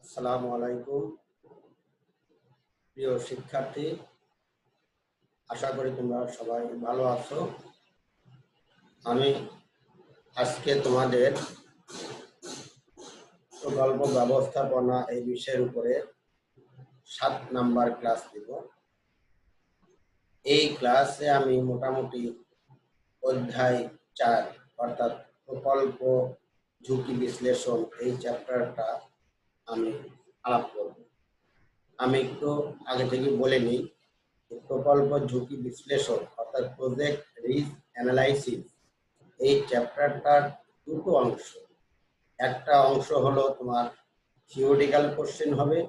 আসসালামু আলাইকুম প্রিয় শিক্ষার্থী, আশা করি তোমরা সবাই ভালো আছো। আমি আজকে তোমাদের প্রকল্প ব্যবস্থাপনা এই বিষয়ের উপরে 7 নাম্বার ক্লাস দিব। এই ক্লাসে আমি মোটামুটি অধ্যায় 4 অর্থাৎ প্রকল্প ঝুঁকি বিশ্লেষণ এই চ্যাপ্টারটা আমি আলাপ করব। আমি একটু আগে থেকে বলে নিই, প্রকল্প ঝুঁকি বিশ্লেষণ অর্থাৎ প্রজেক্ট রিস্ক অ্যানালাইসিস এই চ্যাপ্টারটার দুটো অংশ। একটা অংশ হলো তোমার থিওরিটিক্যাল কোশ্চেন হবে,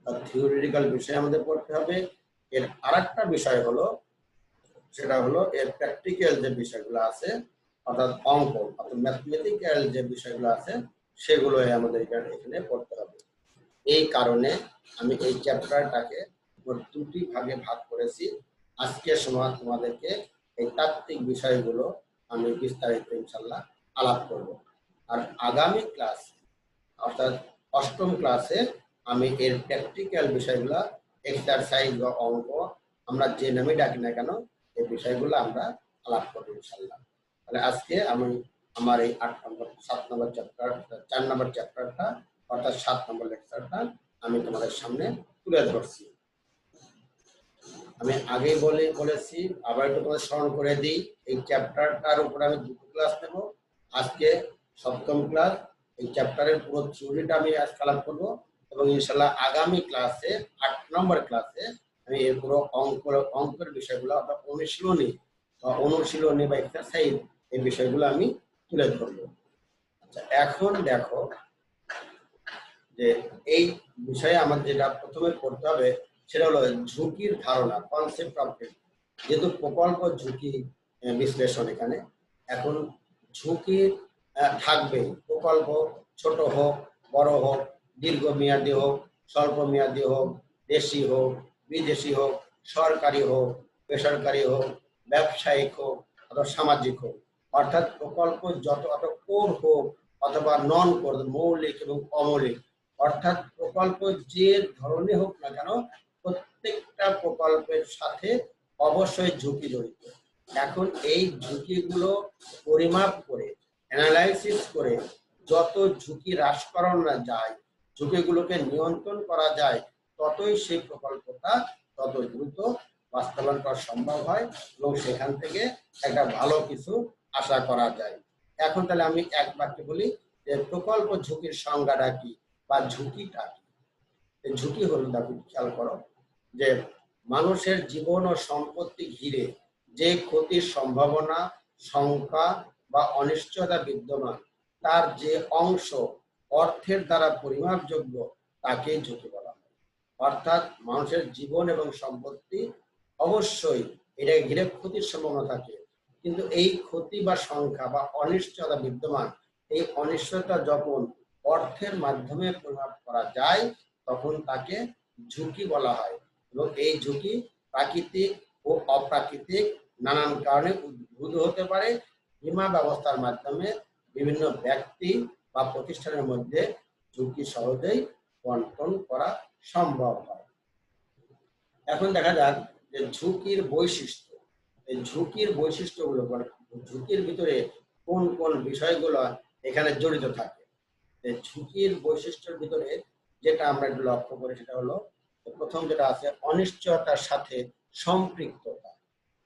বা থিওরিটিক্যাল বিষয় আমাদের পড়তে হবে। এর আরেকটা বিষয় হলো, সেটা হলো এর প্র্যাকটিক্যাল যে বিষয়গুলো আছে অর্থাৎ অঙ্ক অর্থাৎ ম্যাথমেটিক্যাল যে বিষয়গুলো আছে সেগুলো আমাদের এখানে পড়তে হবে। এই কারণে আমি এই চ্যাপ্টারটাকে দুটি ভাগে ভাগ করেছি। আজকের সময় তোমাদেরকে এই তাত্ত্বিক বিষয়গুলো আমি বিস্তারিত ইনশাল্লাহ আলাপ করব। আর আগামী ক্লাস অর্থাৎ 8ম ক্লাসে আমি এর প্র্যাকটিক্যাল বিষয়গুলো এক্সারসাইজ বা অঙ্ক আমরা যে নামে ডাকি না কেন এই বিষয়গুলো আমরা আলাপ করবো ইনশাল্লাহ। তাহলে আজকে আমি আমার এই 7 নম্বর চ্যাপ্টার 4 নম্বর চ্যাপ্টারটা অর্থাৎ 7 নম্বর লেকচারটা আমি তোমাদের সামনে তুলে ধরছি। আমি আগেই বলেছি, আবার একটু তোমাদের স্মরণ করে দিই, এই চ্যাপ্টারটার উপরে আমি দুটো ক্লাস নেব। আজকে 7ম ক্লাস, এই চ্যাপ্টারের পুরো থিওরিটা আমি আজ আলাপ করবো এবং ইনশাল্লাহ আগামী ক্লাসে 8 নম্বর ক্লাসে আমি এর পুরো অঙ্কের বিষয়গুলো অর্থাৎ অনুশীলনী বা এক্সারসাইজ এই বিষয়গুলো আমি তুলে ধরবো। আচ্ছা, এখন দেখো যে এই বিষয়ে আমাদের যেটা প্রথমে পড়তে হবে সেটা হলো ঝুঁকির ধারণা, কনসেপ্ট অফ রিস্ক। যেহেতু প্রকল্প ঝুঁকি বিশ্লেষণ, এখানে এখন ঝুঁকি থাকবে। প্রকল্প ছোট হোক, বড় হোক, দীর্ঘমেয়াদী হোক, স্বল্প মেয়াদী হোক, দেশি হোক, বিদেশি হোক, সরকারি হোক, বেসরকারি হোক, ব্যবসায়িক হোক অথবা সামাজিক হোক, অর্থাৎ প্রকল্প যত কোর হোক অথবা নন কোর, মৌলিক এবং অমৌলিক, অর্থাৎ প্রকল্প যে ধরনের হোক না কেন প্রত্যেকটা প্রকল্পের সাথে অবশ্যই ঝুঁকি জড়িত। এখন এই ঝুঁকিগুলো পরিমাপ করে অ্যানালাইসিস করে যত ঝুঁকি হ্রাস করানো যায়, ঝুঁকিগুলোকে নিয়ন্ত্রণ করা যায়, ততই সেই প্রকল্পটা তত দ্রুত বাস্তবায়ন করা সম্ভব হয় এবং সেখান থেকে একটা ভালো কিছু আশা করা যায়। এখন তাহলে আমি এক বাক্যে বলি যে প্রকল্প ঝুঁকির সংজ্ঞাটা কি বা ঝুঁকিটা কি। ঝুঁকি হলো, দেখো খেয়াল করো, যে মানুষের জীবন ও সম্পত্তি ঘিরে যে ক্ষতির সম্ভাবনা, শঙ্কা বা অনিশ্চয়তা বিদ্যমান, তার যে অংশ অর্থের দ্বারা পরিমাপযোগ্য তাকেই ঝুঁকি বলা হয়। অর্থাৎ মানুষের জীবন এবং সম্পত্তি অবশ্যই এটা ঘিরে ক্ষতির সম্ভাবনা থাকে, কিন্তু এই ক্ষতি বা সংখ্যা বা অনিশ্চয়তা বিদ্যমান, এই অনিশ্চয়তা যখন অর্থের মাধ্যমে পরিমাপ করা যায় তখন তাকে ঝুঁকি বলা হয়। এবং এই ঝুঁকি প্রাকৃতিক ও অপ্রাকৃতিক নানান কারণে উদ্ভূত হতে পারে। বীমা ব্যবস্থার মাধ্যমে বিভিন্ন ব্যক্তি বা প্রতিষ্ঠানের মধ্যে ঝুঁকি সহজেই বন্টন করা সম্ভব হয়। এখন দেখা যাক যে ঝুঁকির বৈশিষ্ট্য। এই ঝুঁকির বৈশিষ্ট্যগুলো, ঝুঁকির ভিতরে কোন কোন বিষয়গুলো এখানে জড়িত থাকে। ঝুঁকির বৈশিষ্ট্যের ভিতরে যেটা আমরা একটু লক্ষ্য করি সেটা হলো, প্রথম যেটা আছে অনিশ্চয়তার সাথে সম্পৃক্ততা,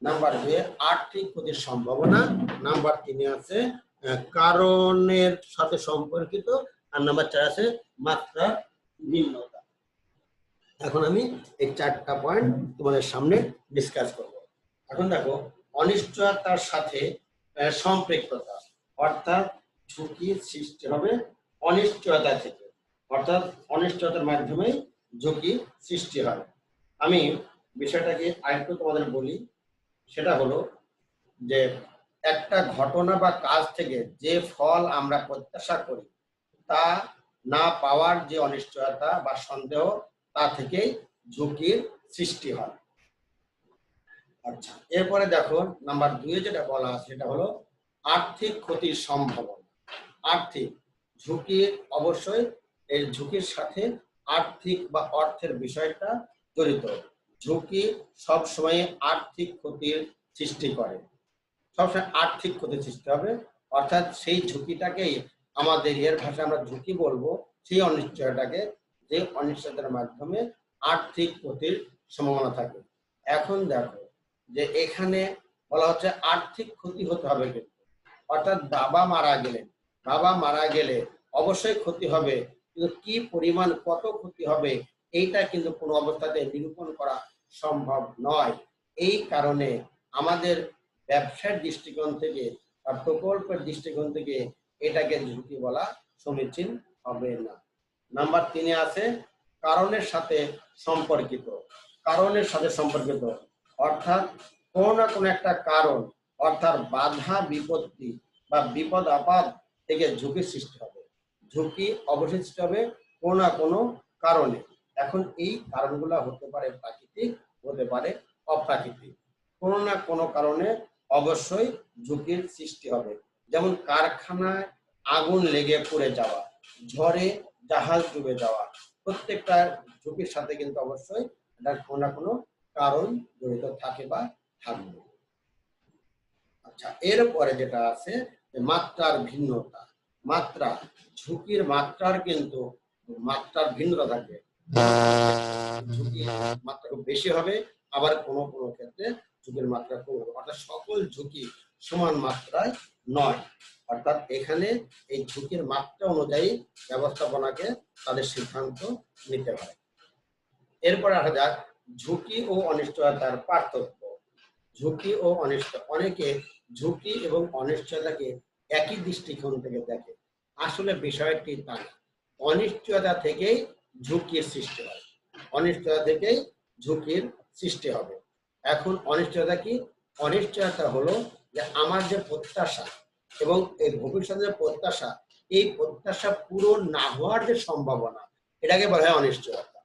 নাম্বার 2 আর্থিক ক্ষতির সম্ভাবনা, নাম্বার 3 আছে কারণের সাথে সম্পর্কিত, আর নাম্বার 4 আছে মাত্রা ভিন্নতা। এখন আমি এই 4টা পয়েন্ট তোমাদের সামনে ডিসকাস করব। এখন দেখো, অনিশ্চয়তার সাথে সম্পৃক্ততা, অর্থাৎ ঝুঁকি সৃষ্টি হবে অনিশ্চয়তা থেকে, অর্থাৎ অনিশ্চয়তার মাধ্যমে ঝুঁকি সৃষ্টি হয়। আমি বিষয়টাকে আরেকটু তোমাদের বলি, সেটা হলো যে একটা ঘটনা বা কাজ থেকে যে ফল আমরা প্রত্যাশা করি তা না পাওয়ার যে অনিশ্চয়তা বা সন্দেহ, তা থেকেই ঝুঁকির সৃষ্টি হয়। আচ্ছা, এরপরে দেখো নাম্বার 2 যেটা বলা আছে সেটা হলো আর্থিক ক্ষতির সম্ভাবনা। আর্থিক ঝুঁকি অবশ্যই এর ঝুঁকির সাথে আর্থিক বা অর্থের বিষয়টা জড়িত। ঝুঁকি সবসময় আর্থিক ক্ষতির সৃষ্টি করে, সবসময় আর্থিক ক্ষতির সৃষ্টি হবে, অর্থাৎ সেই ঝুঁকিটাকেই আমাদের এর ভাষায় আমরা ঝুঁকি বলবো, সেই অনিশ্চয়তাকে, যে অনিশ্চয়তার মাধ্যমে আর্থিক ক্ষতির সম্ভাবনা থাকে। এখন দেখো যে এখানে বলা হচ্ছে আর্থিক ক্ষতি হতে হবে, কিন্তু অর্থাৎ বাবা মারা গেলে অবশ্যই ক্ষতি হবে, কিন্তু কি পরিমাণ কত ক্ষতি হবে এইটা কিন্তু কোনো অবস্থাতে নিরূপণ করা সম্ভব নয়। এই কারণে আমাদের ব্যবসার দৃষ্টিকোণ থেকে বা প্রকল্পের দৃষ্টিকোণ থেকে এটাকে ঝুঁকি বলা সমীচীন হবে না। নাম্বার 3 আছে কারণের সাথে সম্পর্কিত। কারণের সাথে সম্পর্কিত অর্থাৎ কোনো না কোনো একটা কারণ, অর্থাৎ বাধা বিপত্তি বা বিপদ আপদ থেকে ঝুঁকি সৃষ্টি হবে। ঝুঁকি অবশ্যই সৃষ্টি হবে কোনো না কোনো কারণে। এখন এই কারণগুলো হতে পারে প্রাকৃতিক, হতে পারে অপ্রাকৃতিক। কোনো না কোনো কারণে অবশ্যই ঝুঁকির সৃষ্টি হবে। যেমন কারখানায় আগুন লেগে পড়ে যাওয়া, ঝড়ে জাহাজ ডুবে যাওয়া, প্রত্যেকটা ঝুঁকির সাথে কিন্তু অবশ্যই এটার কোনো না কোনো কারণ জড়িত থাকে বা থাকবে। আচ্ছা, এরপরে যেটা আছে মাত্রার ভিন্নতা। মাত্রা, ঝুঁকির মাত্রার কিন্তু মাত্রার ভিন্নতা থাকবে। ঝুঁকি মাত্রা খুব বেশি হবে, আবার কোনো কোনো ক্ষেত্রে ঝুঁকির মাত্রা কম হবে, অর্থাৎ সকল ঝুঁকি সমান মাত্রায় নয়। অর্থাৎ এখানে এই ঝুঁকির মাত্রা অনুযায়ী ব্যবস্থাপনাকে তাদের সিদ্ধান্ত নিতে হয়। এরপর আসা যাক ঝুঁকি ও অনিশ্চয়তার পার্থক্য। ঝুঁকি ও অনিশ্চয়তা, অনেকে ঝুঁকি এবং অনিশ্চয়তাকে একই দৃষ্টিকোণ থেকে দেখে। আসলে বিষয়টি তা না। অনিশ্চয়তা থেকেই ঝুঁকির সৃষ্টি হয়, অনিশ্চয়তা থেকেই ঝুঁকির সৃষ্টি হবে। এখন অনিশ্চয়তা কি? অনিশ্চয়তা হলো যে আমার যে প্রত্যাশা এবং এই ভবিষ্যতের প্রত্যাশা, এই প্রত্যাশা পূরণ না হওয়ার যে সম্ভাবনা, এটাকে বলা হয় অনিশ্চয়তা।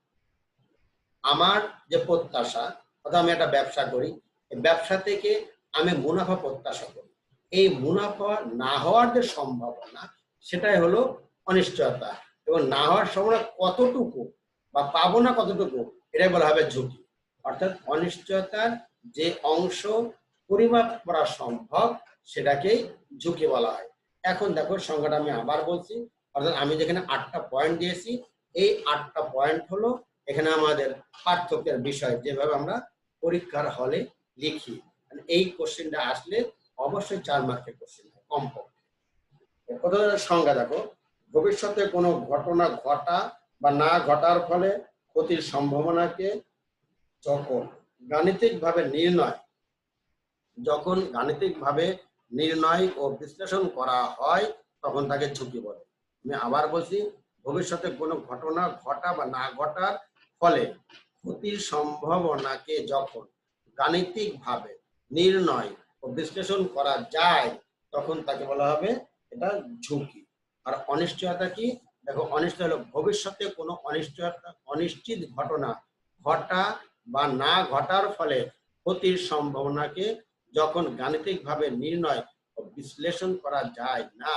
আমার যে প্রত্যাশা, অর্থাৎ আমি একটা ব্যবসা করি, এই ব্যবসা থেকে আমি মুনাফা প্রত্যাশা করি, এই মুনাফা না হওয়ার যে সম্ভাবনা, সেটাই হলো অনিশ্চয়তা। এবং না হওয়ার সম্ভাবনা কতটুকু বা পাবো না কতটুকু, এটাই বলা হবে ঝুঁকি। অর্থাৎ অনিশ্চয়তার যে অংশ পরিমাপ করা সম্ভব, সেটাকেই ঝুঁকি বলা হয়। এখন দেখো সংজ্ঞাটা আমি আবার বলছি, অর্থাৎ আমি যেখানে 8টা পয়েন্ট দিয়েছি, এই 8টা পয়েন্ট হলো এখানে আমাদের পার্থক্যের বিষয়, যেভাবে আমরা পরীক্ষার হলে লিখি। এই কোশ্চেনটা আসলে অবশ্যই 4 মার্কের কোশ্চেন হয় কমপক্ষে। প্রথমে সংজ্ঞা দেখো, ভবিষ্যতে কোনো ঘটনা ঘটা বা না ঘটার ফলে ক্ষতির সম্ভাবনাকে যখন গাণিতিকভাবে নির্ণয় ও বিশ্লেষণ করা হয়, তখন তাকে ঝুঁকি বলে। আমি আবার বলছি, ভবিষ্যতে কোনো ঘটনা ঘটা বা না ঘটার ফলে ক্ষতির সম্ভাবনাকে যখন গাণিতিকভাবে নির্ণয় ও বিশ্লেষণ করা যায়, তখন তাকে বলা হবে এটা ঝুঁকি। আর অনিশ্চয়তা কি? দেখো, অনিশ্চয় হলো ভবিষ্যতে কোনো অনিশ্চিত ঘটনা ঘটা বা না ঘটার ফলে ক্ষতির সম্ভাবনাকে যখন গাণিতিকভাবে নির্ণয় ও বিশ্লেষণ করা যায় না,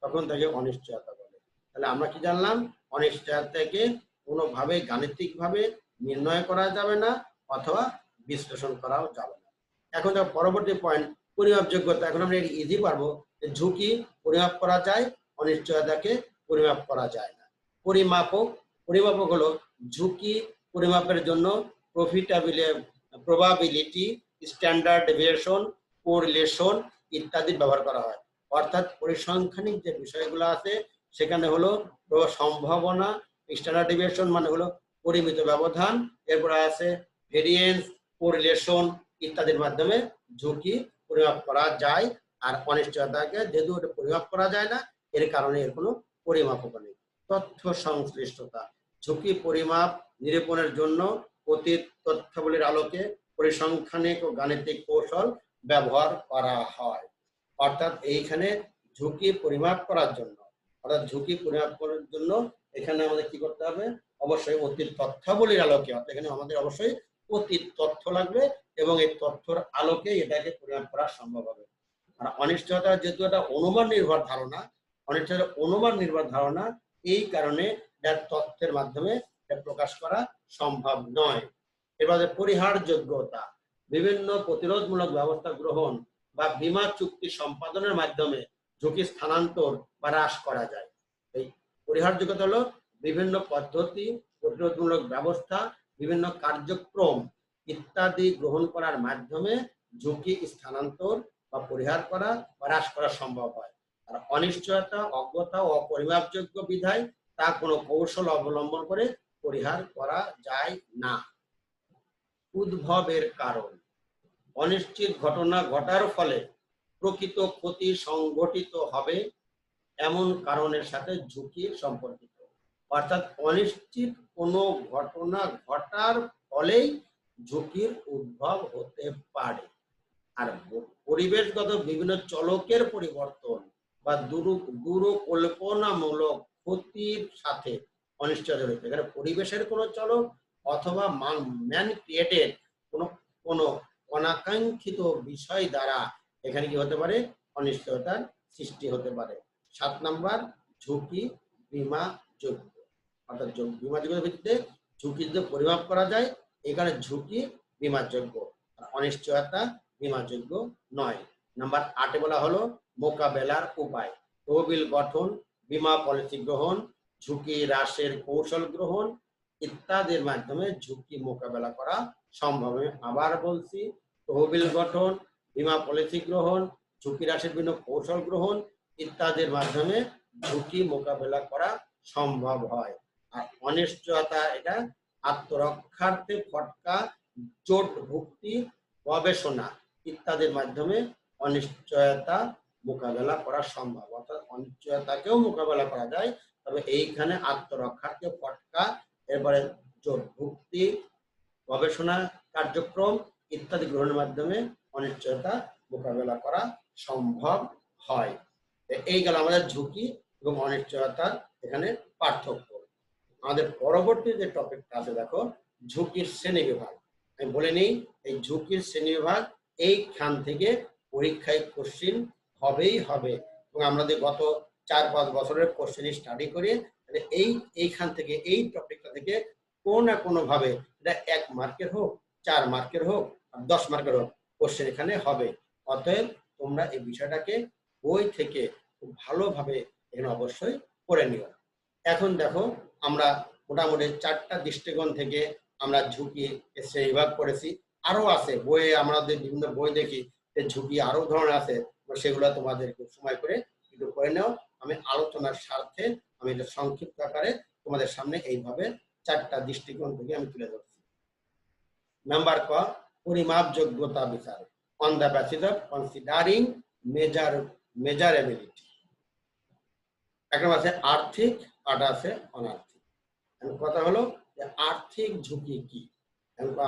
তখন তাকে অনিশ্চয়তা বলে। তাহলে আমরা কি জানলাম? অনিশ্চয়তাকে কোনোভাবে গাণিতিকভাবে নির্ণয় করা যাবে না, অথবা বিশ্লেষণ করাও যাবে না। এখন তো পরবর্তী পয়েন্ট, পরিমাপযোগ্যতা। এখন আমরা ইজি পারবো যে ঝুঁকি পরিমাপ করা যায়, অনিশ্চয়তাকে পরিমাপ করা যায় না। পরিমাপক হলো ঝুঁকি পরিমাপের জন্য প্রবাবিলিটি, স্ট্যান্ডার্ড ডেভিয়েশন, কোরিলেশন ইত্যাদি ব্যবহার করা হয়। অর্থাৎ পরিসংখ্যানিক যে বিষয়গুলো আছে, সেখানে হলো সম্ভাবনা, স্ট্যান্ডার্ড ডেভিয়েশন মানে হলো পরিমিত ব্যবধান, এরপরে আছে ভেরিয়েন্স, কোরিলেশন ইত্যাদির মাধ্যমে ঝুঁকি পরিমাপ করা যায়। আর অনিশ্চয়তাকে যেহেতু এটা পরিমাপ করা যায় না, এর কারণে এর কোনো পরিমাপক নেই। তথ্য সংশ্লিষ্টতা, ঝুঁকি পরিমাপ নিরূপণের জন্য অতীত তথ্যাবলীর আলোকে পরিসংখ্যানিক ও গাণিতিক কৌশল ব্যবহার করা হয়। অর্থাৎ এইখানে ঝুঁকি পরিমাপ করার জন্য, এখানে আমাদের কি করতে হবে? অবশ্যই অতীত তথ্যাবলীর আলোকে, অর্থাৎ এখানে আমাদের অবশ্যই অতীত তথ্য লাগবে, এবং এই তথ্যের আলোকে এটাকে পরিমাপ করা সম্ভব হবে। আর অনিশ্চয়তা যেহেতু এটা অনুমান নির্ভর ধারণা, এই কারণে তথ্যের মাধ্যমে প্রকাশ করা সম্ভব নয়। এবারে পরিহারযোগ্যতা, বিভিন্ন প্রতিরোধমূলক ব্যবস্থা গ্রহণ বা বীমা চুক্তি সম্পাদনের মাধ্যমে ঝুঁকি স্থানান্তর বা হ্রাস করা যায়। এই পরিহারযোগ্যতা হলো বিভিন্ন পদ্ধতি, প্রতিরোধমূলক ব্যবস্থা, বিভিন্ন কার্যক্রম ইত্যাদি গ্রহণ করার মাধ্যমে ঝুঁকি স্থানান্তর বা পরিহার করা বা হ্রাস করা সম্ভব হয়। আর অনিশ্চয়তা, অজ্ঞতা ও অপরিমাপযোগ্য বিধায় তা কোনো কৌশল অবলম্বন করে পরিহার করা যায় না। উদ্ভবের কারণ, অনিশ্চিত ঘটনা ঘটার ফলে প্রকৃত ক্ষতি সংঘটিত হবে এমন কারণের সাথে ঝুঁকি সম্পর্কিত। অর্থাৎ অনিশ্চিত কোনো ঘটনা ঘটার ফলেই ঝুঁকির উদ্ভব হতে পারে। আর পরিবেশগত বিভিন্ন চলকের পরিবর্তন বা দুরকল্পনামূলক ক্ষতির সাথে অনিশ্চয়তা রয়েছে। এখানে পরিবেশের কোনো চলক অথবা ম্যান ক্রিয়েটেড কোনো অনাকাঙ্ক্ষিত বিষয় দ্বারা এখানে কি হতে পারে, অনিশ্চয়তার সৃষ্টি হতে পারে। 7 নাম্বার, ঝুঁকি বীমাযোগ্য। অর্থাৎ বীমাযোগ্যের ভিত্তিতে ঝুঁকি যদি পরিমাপ করা যায়, এখানে ঝুঁকি বীমাযোগ্য, অনিশ্চয়তা বীমাযোগ্য নয়। নাম্বার 8 বলা হলো মোকাবেলার উপায়, তহবিল গঠন, বীমা পলিসি গ্রহণ, ঝুঁকি হ্রাসের কৌশল গ্রহণ ইত্যাদির মাধ্যমে ঝুঁকি মোকাবেলা করা সম্ভব। আবার বলছি, তহবিল গঠন, বীমা পলিসি গ্রহণ, ঝুঁকি হ্রাসের বিভিন্ন কৌশল গ্রহণ ইত্যাদির মাধ্যমে ঝুঁকি মোকাবেলা করা সম্ভব হয়। আর অনিশ্চয়তা, এটা আত্মরক্ষার্থে ফটকা, চোট ভুক্তি, গবেষণা ইত্যাদির মাধ্যমে অনিশ্চয়তা মোকাবেলা করা সম্ভব। অর্থাৎ অনিশ্চয়তাকেও মোকাবেলা করা যায়, তবে এইখানে আত্মরক্ষার্থে ফটকা, এরপরে চোট ভুক্তি, গবেষণা কার্যক্রম ইত্যাদি গ্রহণের মাধ্যমে অনিশ্চয়তা মোকাবেলা করা সম্ভব হয়। এই গেল আমাদের ঝুঁকি এবং অনিশ্চয়তার এখানে পার্থক্য। আমাদের পরবর্তী যে টপিকটা আছে, দেখো ঝুঁকির শ্রেণী বিভাগ। আমি বলে নিই, এই ঝুঁকির শ্রেণী বিভাগ এইখান থেকে পরীক্ষায় কোশ্চিন হবেই হবে, এবং আমরা যে গত 4-5 বছরের কোশ্চিন স্টাডি করি, এইখান থেকে এই টপিকটা থেকে কোনো না কোনো ভাবে, এটা 1 মার্কের হোক, 4 মার্কের হোক, আর 10 মার্কের হোক, কোশ্চেন এখানে হবে। অতএব তোমরা এই বিষয়টাকে বই থেকে খুব ভালোভাবে এখানে অবশ্যই পড়ে নিও। এখন দেখো, আমরা মোটামুটি 4টা দৃষ্টিকোণ থেকে আমরা ঝুঁকি শ্রেণীবিভাগ করেছি। আরো আছে বইয়ে, আমাদের বিভিন্ন বই দেখি যে ঝুঁকি আরো ধরনের আছে, সেগুলো তোমাদের সময় করে একটু করে নাও। আমি আলোচনার স্বার্থে আমি এটা সংক্ষিপ্ত আকারে তোমাদের সামনে এইভাবে 4টা দৃষ্টিকোণ থেকে আমি তুলে ধরছি। নাম্বার ক, পরিমাপযোগ্যতা বিচার, on the basis of considering measurability. একটা আছে আর্থিক, আর আছে অনার্থিক। কথা হলো যে আর্থিক ঝুঁকি কি,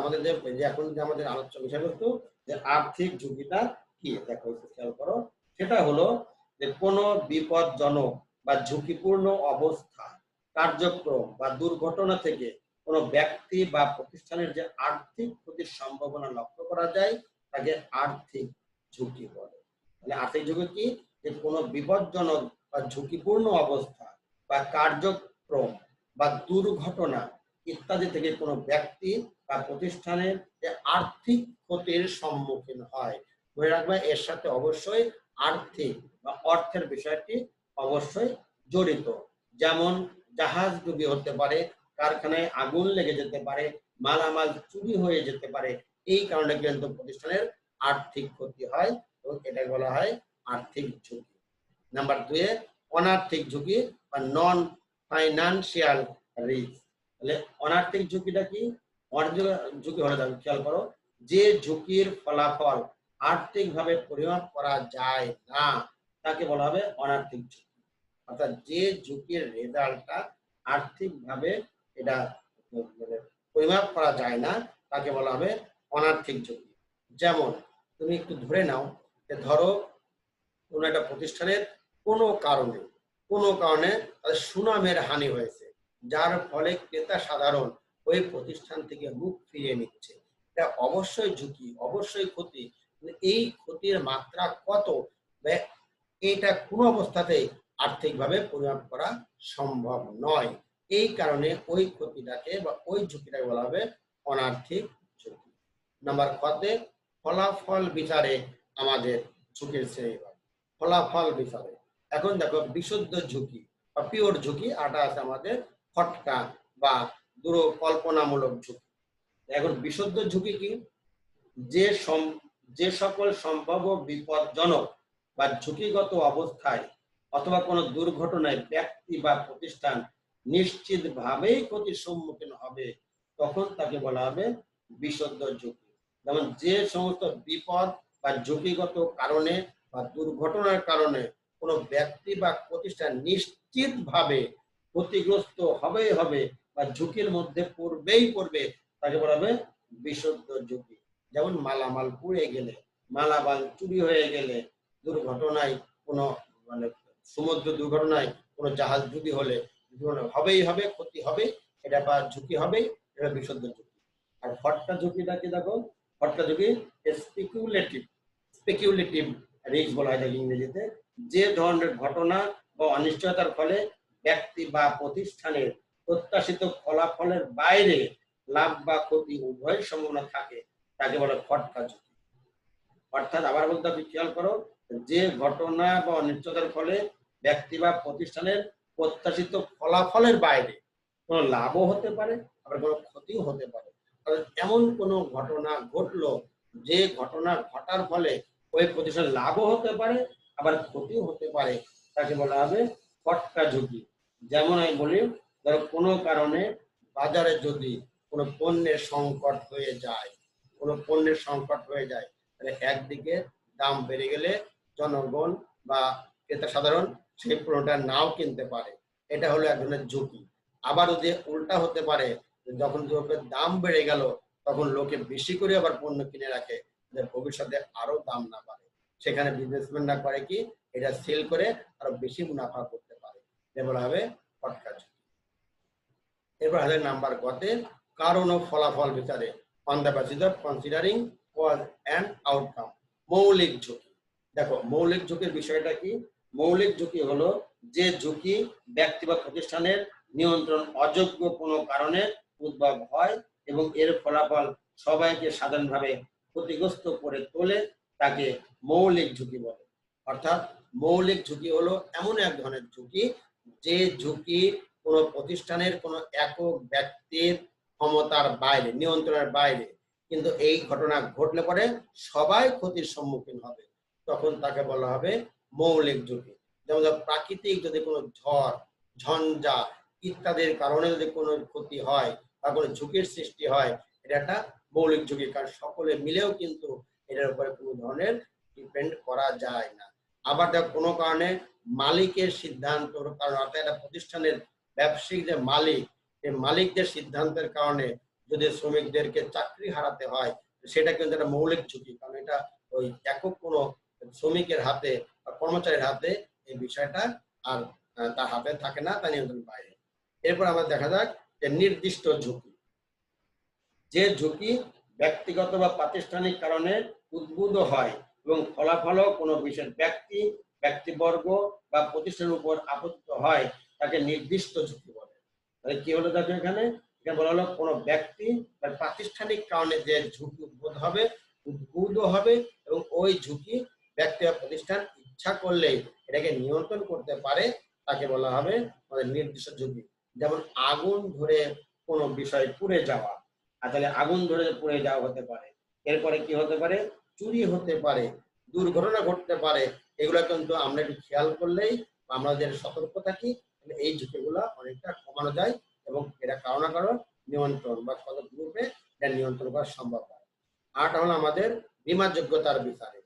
আমাদের যে এখন যে আমাদের আলোচ্য বিষয়বস্তু, যে আর্থিক ঝুঁকিটা কি, দেখো খেয়াল করো। সেটা হলো যে কোনো বিপদজনক বা ঝুঁকিপূর্ণ অবস্থা, কার্যক্রম বা দুর্ঘটনা থেকে কোনো ব্যক্তি বা প্রতিষ্ঠানের যে আর্থিক ক্ষতির সম্ভাবনা লক্ষ্য করা যায়, তাকে আর্থিক ঝুঁকি বলে। তাহলে আর্থিক ঝুঁকি কি, যে কোনো বিপদজনক বা ঝুঁকিপূর্ণ অবস্থা বা কার্যক্রম বা দুর্ঘটনা ইত্যাদি থেকে কোনো ব্যক্তি বা প্রতিষ্ঠানের যে আর্থিক ক্ষতির সম্মুখীন হয়। মনে রাখবে, এর সাথে অবশ্যই আর্থিক বা অর্থের বিষয়টি অবশ্যই জড়িত। যেমন জাহাজ ডুবি হতে পারে, কারখানায় আগুন লেগে যেতে পারে, মালামাল চুরি হয়ে যেতে পারে। এই কারণে কিন্তু প্রতিষ্ঠানের আর্থিক ক্ষতি হয়, এবং এটা বলা হয় আর্থিক ঝুঁকি। নাম্বার 2, অনার্থিক ঝুঁকি বা নন ফাইনান্সিয়াল রিস্ক। তাহলে অনার্থিক ঝুঁকিটা কি? ঝুঁকি হলে খেয়াল করো, যে ঝুঁকির ফলাফল আর্থিকভাবে পরিমাপ করা যায় না, তাকে বলা হবে অনার্থিক ঝুঁকি। অর্থাৎ যে ঝুঁকির রেজাল্টটা আর্থিকভাবে এটা পরিমাপ করা যায় না, তাকে বলা হবে অনার্থিক ঝুঁকি। যেমন তুমি একটু ধরে নাও যে ধরো কোনো একটা প্রতিষ্ঠানের কোনো কারণে তাদের সুনামের হানি হয়েছে, যার ফলে ক্রেতা সাধারণ ওই প্রতিষ্ঠান থেকে মুখ ফিরিয়ে নিচ্ছে। এটা অবশ্যই ঝুঁকি, অবশ্যই ক্ষতি। এই ক্ষতির মাত্রা কত, এটা কোনো অবস্থাতেই আর্থিকভাবে পরিমাপ করা সম্ভব নয়। এই কারণে ওই ক্ষতিটাকে বা ওই ঝুঁকিটাকে বলা হবে অনার্থিক ঝুঁকি। নাম্বার খতে ফলাফল বিচারে আমাদের ঝুঁকির শ্রেণী হয়। ফলাফল বিচারে এখন দেখো বিশুদ্ধ ঝুঁকি বা পিওর ঝুঁকি, আটা আছে আমাদের ফটকা বা দুরকল্পনামূলক ঝুঁকি। এখন বিশুদ্ধ ঝুঁকি কি? যে সকল সম্ভাব্য বিপজ্জনক বা ঝুঁকিগত অবস্থায় অথবা কোনো দুর্ঘটনায় ব্যক্তি বা প্রতিষ্ঠান নিশ্চিতভাবেই ক্ষতির সম্মুখীন হবে, তখন তাকে বলা হবে বিশুদ্ধ ঝুঁকি। যেমন যে সমস্ত বিপদ বা ঝুঁকিগত কারণে বা দুর্ঘটনার কারণে কোনো ব্যক্তি বা প্রতিষ্ঠান নিশ্চিতভাবে ক্ষতিগ্রস্ত হবেই হবে বা ঝুঁকির মধ্যে পড়বে, তাকে বলা হবে বিশুদ্ধ ঝুঁকি। যেমন মালামাল পুড়ে গেলে, মালামাল চুরি হয়ে গেলে, দুর্ঘটনায় কোনো মানে সমুদ্র দুর্ঘটনায় কোনো জাহাজ ডুবি হলে হবেই হবে, ক্ষতি হবে, এটা বা ঝুঁকি হবেই, এটা বিশুদ্ধ ঝুঁকি। আর ফটকা ঝুঁকিটাকে দেখো, ফটকা ঝুঁকি স্পেকুলেটিভ রিস্ক বলা হয় ইংরেজিতে। যে ধরনের ঘটনা বা অনিশ্চয়তার ফলে ব্যক্তি বা প্রতিষ্ঠানের প্রত্যাশিত ফলাফলের বাইরে লাভ বা ক্ষতি উভয় সম্ভাবনা থাকে, তাকে বলে ফটকা ঝুঁকি। অর্থাৎ আবার বলতে আপনি খেয়াল করো, যে ঘটনা বা অনিশ্চয়তার ফলে ব্যক্তি বা প্রতিষ্ঠানের প্রত্যাশিত ফলাফলের বাইরে কোনো লাভও হতে পারে, আবার কোনো ক্ষতিও হতে পারে। এমন কোনো ঘটনা ঘটলো যে ঘটনা ঘটার ফলে ওই প্রতিষ্ঠান লাভও হতে পারে, আবার ক্ষতিও হতে পারে, তাকে বলা হবে ফটকা ঝুঁকি। যেমন আমি বলি, ধরো কোনো কারণে বাজারে যদি কোনো পণ্যের সংকট হয়ে যায়, তাহলে একদিকে দাম বেড়ে গেলে জনগণ বা ক্রেতা সাধারণ সেই পণ্যটা নাও কিনতে পারে, এটা হলো এক ধরনের ঝুঁকি। আবার যদি উল্টা হতে পারে, যখন দাম বেড়ে গেল তখন লোকে বেশি করে আবার পণ্য কিনে রাখে, ভবিষ্যতে আরো দাম না বাড়ে, সেখানে বিজনেসম্যানরা করে কি, এটা সেল করে আরো বেশি মুনাফা করতে পারে, এটা বলা হবে ফটকা ঝুঁকি। এবার হাজার নাম্বার গতে কারণ ও ফলাফল বিচারে on the basis of considering cause and outcome. মৌলিক ঝুঁকি। দেখো মৌলিক ঝুঁকির বিষয়টা কি? মৌলিক ঝুঁকি হলো যে ঝুঁকি ব্যক্তি বা প্রতিষ্ঠানের নিয়ন্ত্রণ অযোগ্য কোনো কারণে উদ্ভব হয় এবং এর ফলাফল সবাইকে সাধারণভাবে ক্ষতিগ্রস্ত করে তোলে, তাকে মৌলিক ঝুঁকি বলে। অর্থাৎ মৌলিক ঝুঁকি হলো এমন এক ধরনের ঝুঁকি যে ঝুঁকি কোনো প্রতিষ্ঠানের কোনো একক ব্যক্তির ক্ষমতার বাইরে, নিয়ন্ত্রণের বাইরে, কিন্তু এই ঘটনা ঘটলে পরে সবাই ক্ষতির সম্মুখীন হবে, তখন তাকে বলা হবে মৌলিক ঝুঁকি। যেমন প্রাকৃতিক যদি কোনো ঝড় ঝঞ্ঝা ইত্যাদির কারণে যদি কোনো ক্ষতি হয় বা কোনো ঝুঁকির সৃষ্টি হয়, এটা একটা মৌলিক ঝুঁকি, কারণ সকলে মিলেও কিন্তু এটার উপরে কোনো ধরনের ডিপেন্ড করা যায় না। আবার দেখ কোনো কারণে মালিকের সিদ্ধান্ত কারণ, অর্থাৎ একটা প্রতিষ্ঠানের ব্যবসায়িক যে মালিক, এই মালিকদের সিদ্ধান্তের কারণে যদি শ্রমিকদেরকে চাকরি হারাতে হয়, সেটা কিন্তু একটা মৌলিক ঝুঁকি, কারণ এটা ওই একক কোনো শ্রমিকের হাতে বা কর্মচারীর হাতে এই বিষয়টা আর তার হাতে থাকে না, তার নিয়ন্ত্রণ বাইরে। এরপর আমরা দেখা যাক যে নির্দিষ্ট ঝুঁকি। যে ঝুঁকি ব্যক্তিগত বা প্রাতিষ্ঠানিক কারণে উদ্ভূত হয় এবং ফলাফলও কোনো বিশেষ ব্যক্তিবর্গ বা প্রতিষ্ঠানের উপর আপতিত হয়, তাকে নির্দিষ্ট ঝুঁকি বলে। তাহলে কি হলো দেখো, এখানে বলা হলো কোনো ব্যক্তি বা প্রাতিষ্ঠানিক কারণে যে ঝুঁকি উদ্ভূত হবে এবং ওই ঝুঁকি ব্যক্তি বা প্রতিষ্ঠান ইচ্ছা করলেই এটাকে নিয়ন্ত্রণ করতে পারে, তাকে বলা হবে নির্দিষ্ট ঝুঁকি। যেমন আগুন ধরে কোনো বিষয় পুড়ে যাওয়া, আর তাহলে আগুন ধরে পুড়ে যাওয়া হতে পারে। এরপরে কি হতে পারে? চুরি হতে পারে, দুর্ঘটনা ঘটতে পারে। এগুলো কিন্তু আমরা একটু খেয়াল করলেই, আমরা যদি সতর্ক থাকি, এই ঝুঁকিগুলো অনেকটা কমানো যায় এবং এটা কারো না কারো নিয়ন্ত্রণ বা কত গ্রুপে এটা নিয়ন্ত্রণ করা সম্ভব হয়। আট হলো আমাদের বীমাযোগ্যতার বিচারে।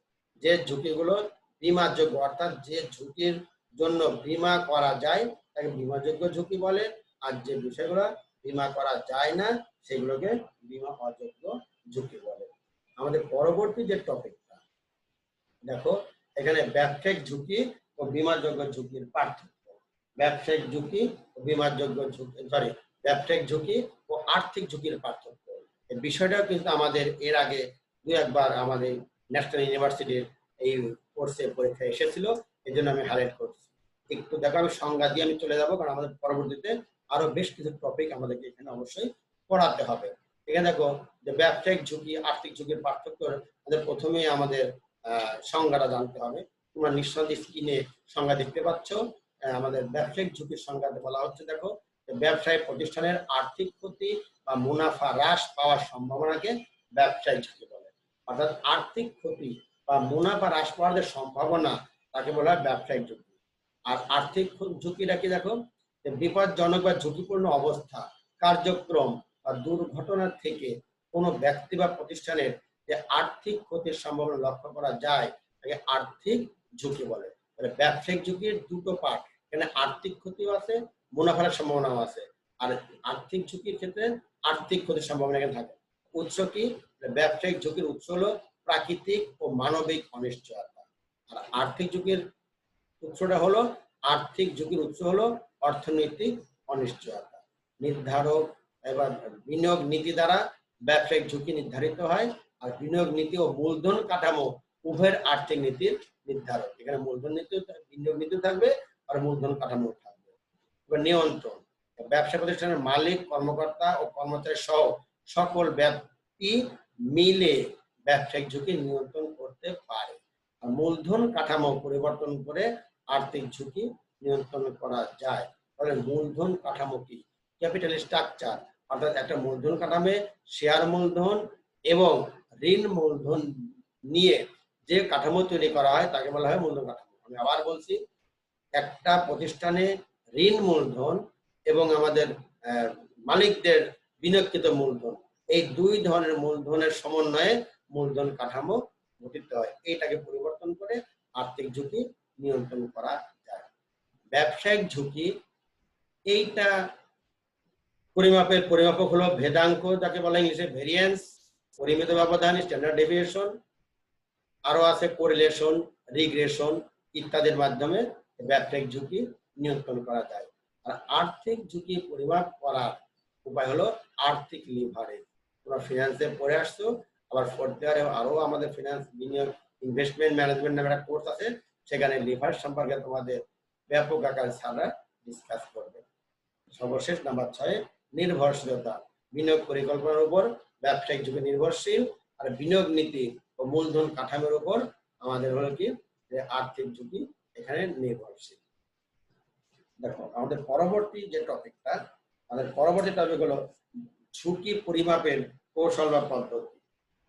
যে ঝুঁকিগুলো বীমাযোগ্য, অর্থাৎ যে ঝুঁকির জন্য বীমা করা যায় তাকে বীমাযোগ্য ঝুঁকি বলে, আর যে বিষয়গুলো বীমা করা যায় না সেগুলোকে বীমা অযোগ্য ঝুঁকি বলে। আমাদের পরবর্তী যে টপিকটা দেখো, এখানে ব্যবসায়িক ঝুঁকি ও বীমাযোগ্য ঝুঁকির পার্থক্য। ব্যবসায়িক ঝুঁকি ও বীমাযোগ্য ঝুঁকি, ব্যবসায়িক ঝুঁকি ও আর্থিক ঝুঁকির পার্থক্য। এই বিষয়টাও কিন্তু আমাদের এর আগে দু একবার আমাদের ন্যাশনাল ইউনিভার্সিটির এই কোর্সে পরীক্ষা এসেছিল, এই জন্য আমি হাইলাইট করছি। একটু দেখো, আমি সংজ্ঞা দিয়ে আমি চলে যাবো, কারণ আমাদের পরবর্তীতে আরো বেশ কিছু টপিক আমাদেরকে এখানে অবশ্যই পড়াতে হবে। এখানে দেখো যে ব্যবসায়িক ঝুঁকি আর্থিক ঝুঁকির পার্থক্য আমাদের প্রথমেই আমাদের সংজ্ঞাটা জানতে হবে। তোমরা নিঃসন্দেহে স্ক্রিনে সংজ্ঞা দেখতে পাচ্ছ। আমাদের ব্যবসায়িক ঝুঁকির সংজ্ঞাতে বলা হচ্ছে, দেখো ব্যবসায়িক প্রতিষ্ঠানের আর্থিক ক্ষতি বা মুনাফা হ্রাস পাওয়ার সম্ভাবনাকে ব্যবসায়িক ঝুঁকি বলে। অর্থাৎ আর্থিক ক্ষতি বা মুনাফা হ্রাস পাওয়ার যে সম্ভাবনা তাকে বলা হয় ব্যবসায়িক ঝুঁকি। আর আর্থিক ঝুঁকিটা কি, দেখো বিপজ্জনক বা ঝুঁকিপূর্ণ অবস্থা, কার্যক্রম বা দুর্ঘটনা থেকে কোনো ব্যক্তি বা প্রতিষ্ঠানের যে আর্থিক ক্ষতির সম্ভাবনা লক্ষ্য করা যায় তাকে আর্থিক ঝুঁকি বলে। তাহলে ব্যবসায়িক ঝুঁকির দুটো পার্ট, এখানে আর্থিক ক্ষতিও আছে, মুনাফার সম্ভাবনাও আছে। আর আর্থিক ঝুঁকির ক্ষেত্রে আর্থিক ক্ষতির সম্ভাবনা এখানে থাকে। উৎস কি? ব্যবসায়িক ঝুঁকির উৎস হলো প্রাকৃতিক ও মানবিক অনিশ্চয়তা। আর আর্থিক ঝুঁকির উৎসটা হলো অর্থনৈতিক অনিশ্চয়তা। নির্ধারক এবার বিনিয়োগ নীতি দ্বারা ব্যবসায়িক ঝুঁকি নির্ধারিত হয়। আর বিনিয়োগ নীতি ও মূলধন কাঠামো উভয়ের আর্থিক নীতির নির্ধারক। এখানে মূলধন নীতি, বিনিয়োগ নীতি থাকবে আর মূলধন কাঠামো থাকবে। এবার নিয়ন্ত্রণ, ব্যবসা প্রতিষ্ঠানের মালিক, কর্মকর্তা ও কর্মচারী সহ সকল ব্যক্তি মিলে ব্যবসায়িক ঝুঁকি নিয়ন্ত্রণ করতে পারে। আর মূলধন কাঠামো পরিবর্তন করে আর্থিক ঝুঁকি নিয়ন্ত্রণ করা যায়। তাহলে মূলধন কাঠামো কি? ক্যাপিটাল স্ট্রাকচার, অর্থাৎ একটা মূলধন কাঠামো শেয়ার মূলধন এবং ঋণ মূলধন নিয়ে যে কাঠামো তৈরি করা হয় তাকে বলা হয় মূলধন কাঠামো। আমি আবার বলছি, একটা প্রতিষ্ঠানে ঋণ মূলধন এবং আমাদের মালিকদের বিনিয়োগকৃত মূলধন, এই দুই ধরনের মূলধনের সমন্বয়ে মূলধন কাঠামো গঠিত হয়। এইটাকে পরিবর্তন করে আর্থিক ঝুঁকি নিয়ন্ত্রণ করা যায়। ব্যবসায়িক ঝুঁকি এইটা পরিমাপক হলো ভেদাঙ্ক, যাকে বলা ইংলিশে ভেরিয়েন্স, পরিমিত ব্যবধান, স্ট্যান্ডার্ড ডেভিয়েশন, আরো আছে কোরিলেশন, রিগ্রেশন ইত্যাদির মাধ্যমে ব্যবসায়িক ঝুঁকি নিয়ন্ত্রণ করা যায়। আর আর্থিক ঝুঁকি পরিমাপ করার উপায় হলো আর্থিক লিভারেজ। তোমরা ফিনান্সে পড়ে আসছো, আবার ফোর্থ ইয়ারে আরো আমাদের ফিনান্স বিনিয়োগ ইনভেস্টমেন্ট ম্যানেজমেন্ট নামে একটা কোর্স আছে, সেখানে লিভার সম্পর্কে তোমাদের ব্যাপক আকারে স্যাররা ডিসকাস করবে। সর্বশেষ নাম্বার 6, নির্ভরশীলতা, বিনিয়োগ পরিকল্পনার উপর ব্যবসায়িক ঝুঁকি নির্ভরশীল। আর বিনিয়োগ নীতি ও মূলধন কাঠামোর উপর আমাদের হলো কি যে আর্থিক ঝুঁকি এখানে নির্ভরশীল। দেখো আমাদের পরবর্তী যে টপিকটা, হলো ঝুঁকি পরিমাপের কৌশল বা পদ্ধতি।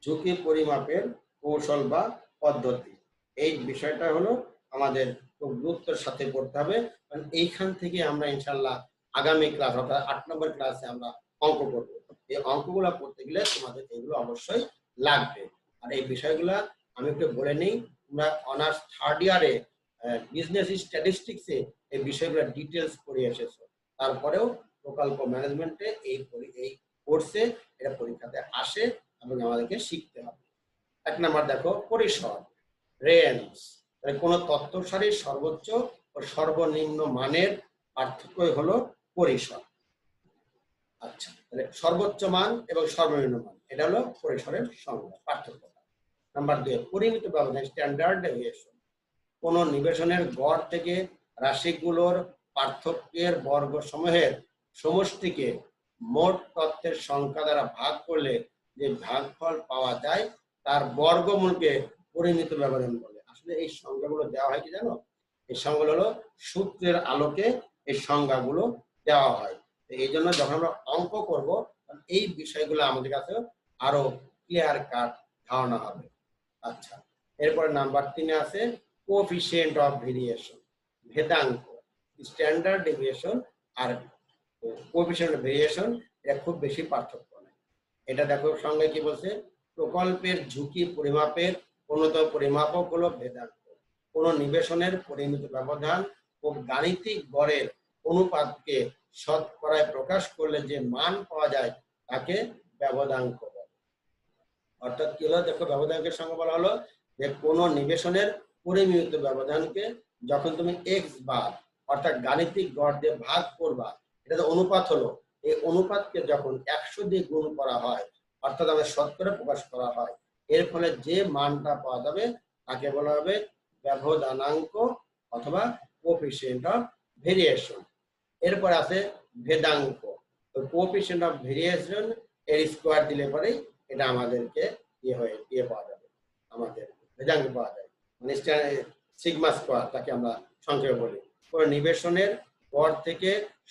ঝুঁকি পরিমাপের কৌশল বা পদ্ধতি, এই বিষয়টা হলো আমাদের খুব গুরুত্বের সাথে পড়তে হবে। কারণ এইখান থেকে আমরা ইনশাল্লাহ আগামী ক্লাস অর্থাৎ 8 নম্বর ক্লাসে আমরা অঙ্ক করব। এই অঙ্কগুলো করতে গেলে তোমাদের এগুলো অবশ্যই লাগবে। আর এই বিষয়গুলো আমি একটু বলে নিই, তোমরা অনার্স 3rd ইয়ারে বিজনেস স্ট্যাটিস্টিক্সে এই বিষয়গুলো ডিটেলস পড়ে এসেছো। তারপরেও প্রকল্প ম্যানেজমেন্টে এই কোর্সে এটা পরীক্ষাতে আসে এবং আমাদেরকে শিখতে হবে। 1 নম্বর দেখো পরিসর, রেঞ্জ, কোন তথ্য সারির সর্বোচ্চ ও সর্বনিম্ন মানের পার্থক্যই হলো পরিসর। আচ্ছা, তাহলে সর্বোচ্চ মান এবং সর্বনিম্ন মান, এটা হলো পরিসরের সংজ্ঞা, পার্থক্য। নাম্বার 2, পরিমিত ব্যবধান, স্ট্যান্ডার্ড ডেভিয়েশন, কোন নিবেশনের গড় থেকে রাশিগুলোর পার্থক্যের বর্গ সমূহের সমষ্টিকে মোট তথ্যের সংখ্যা দ্বারা ভাগ করলে যে ভাগফল পাওয়া যায় তার বর্গমূলকে পরিমিত ব্যবধান বলে। আসলে এই সংখ্যাগুলো দেওয়া হয় কি জানো? এই সংখ্যাগুলো হলো সূত্রের আলোকে এই সংখ্যাগুলো দেওয়া হয়। এই জন্য যখন আমরা অঙ্ক করব এই বিষয়গুলো আমাদের কাছে আরো ক্লিয়ার কাট ধারণা হবে। আচ্ছা, এরপরে নাম্বার 3 আছে কোএফিসিয়েন্ট অফ ভেরিয়েশন, ভেদাঙ্ক। স্ট্যান্ডার্ড ডেভিয়েশন আর কোএফিসিয়েন্ট অফ ভেরিয়েশন এটা খুব বেশি পার্থক্য নেই। এটা দেখো সঙ্গে কি বলছে, প্রকল্পের ঝুঁকি পরিমাপের অন্যতম পরিমাপক হলো ভেদাঙ্ক। কোন নিবেশনের পরিমিত ব্যবধান ও গাণিতিক গড়ের অনুপাতকে শতকরায় প্রকাশ করলে যে মান পাওয়া যায় তাকে ব্যবধাঙ্ক বলে। অর্থাৎ কি হলো, দেখো ব্যবধাঙ্কের সঙ্গে বলা হলো যে কোন নিবেশনের পরিমিত ব্যবধানকে যখন তুমি এক্স বার অর্থাৎ গাণিতিক গড় দিয়ে ভাগ করবা, এটা তো অনুপাত হলো, এই অনুপাতকে যখন 100 দিয়ে গুণ করা হয় অর্থাৎ আমাদের শতকরা প্রকাশ করা হয়, এর ফলে যে মানটা পাওয়া যাবে তাকে বলা হবে ব্যবধানাঙ্ক অথবা কোএফিসিয়েন্ট অফ ভেরিয়েশন। এরপর আছে ভেদাঙ্ক, কোএফিসিয়েন্ট অফ ভেরিয়েশন এর স্কোয়ার দিলে পরেই এটা আমাদেরকে পাওয়া যাবে, আমাদের ভেদাঙ্ক পাওয়া যায়, মানে সিগমা স্কোয়ার তাকে আমরা সংক্ষেপে বলি। কোন নিবেশনের পর থেকে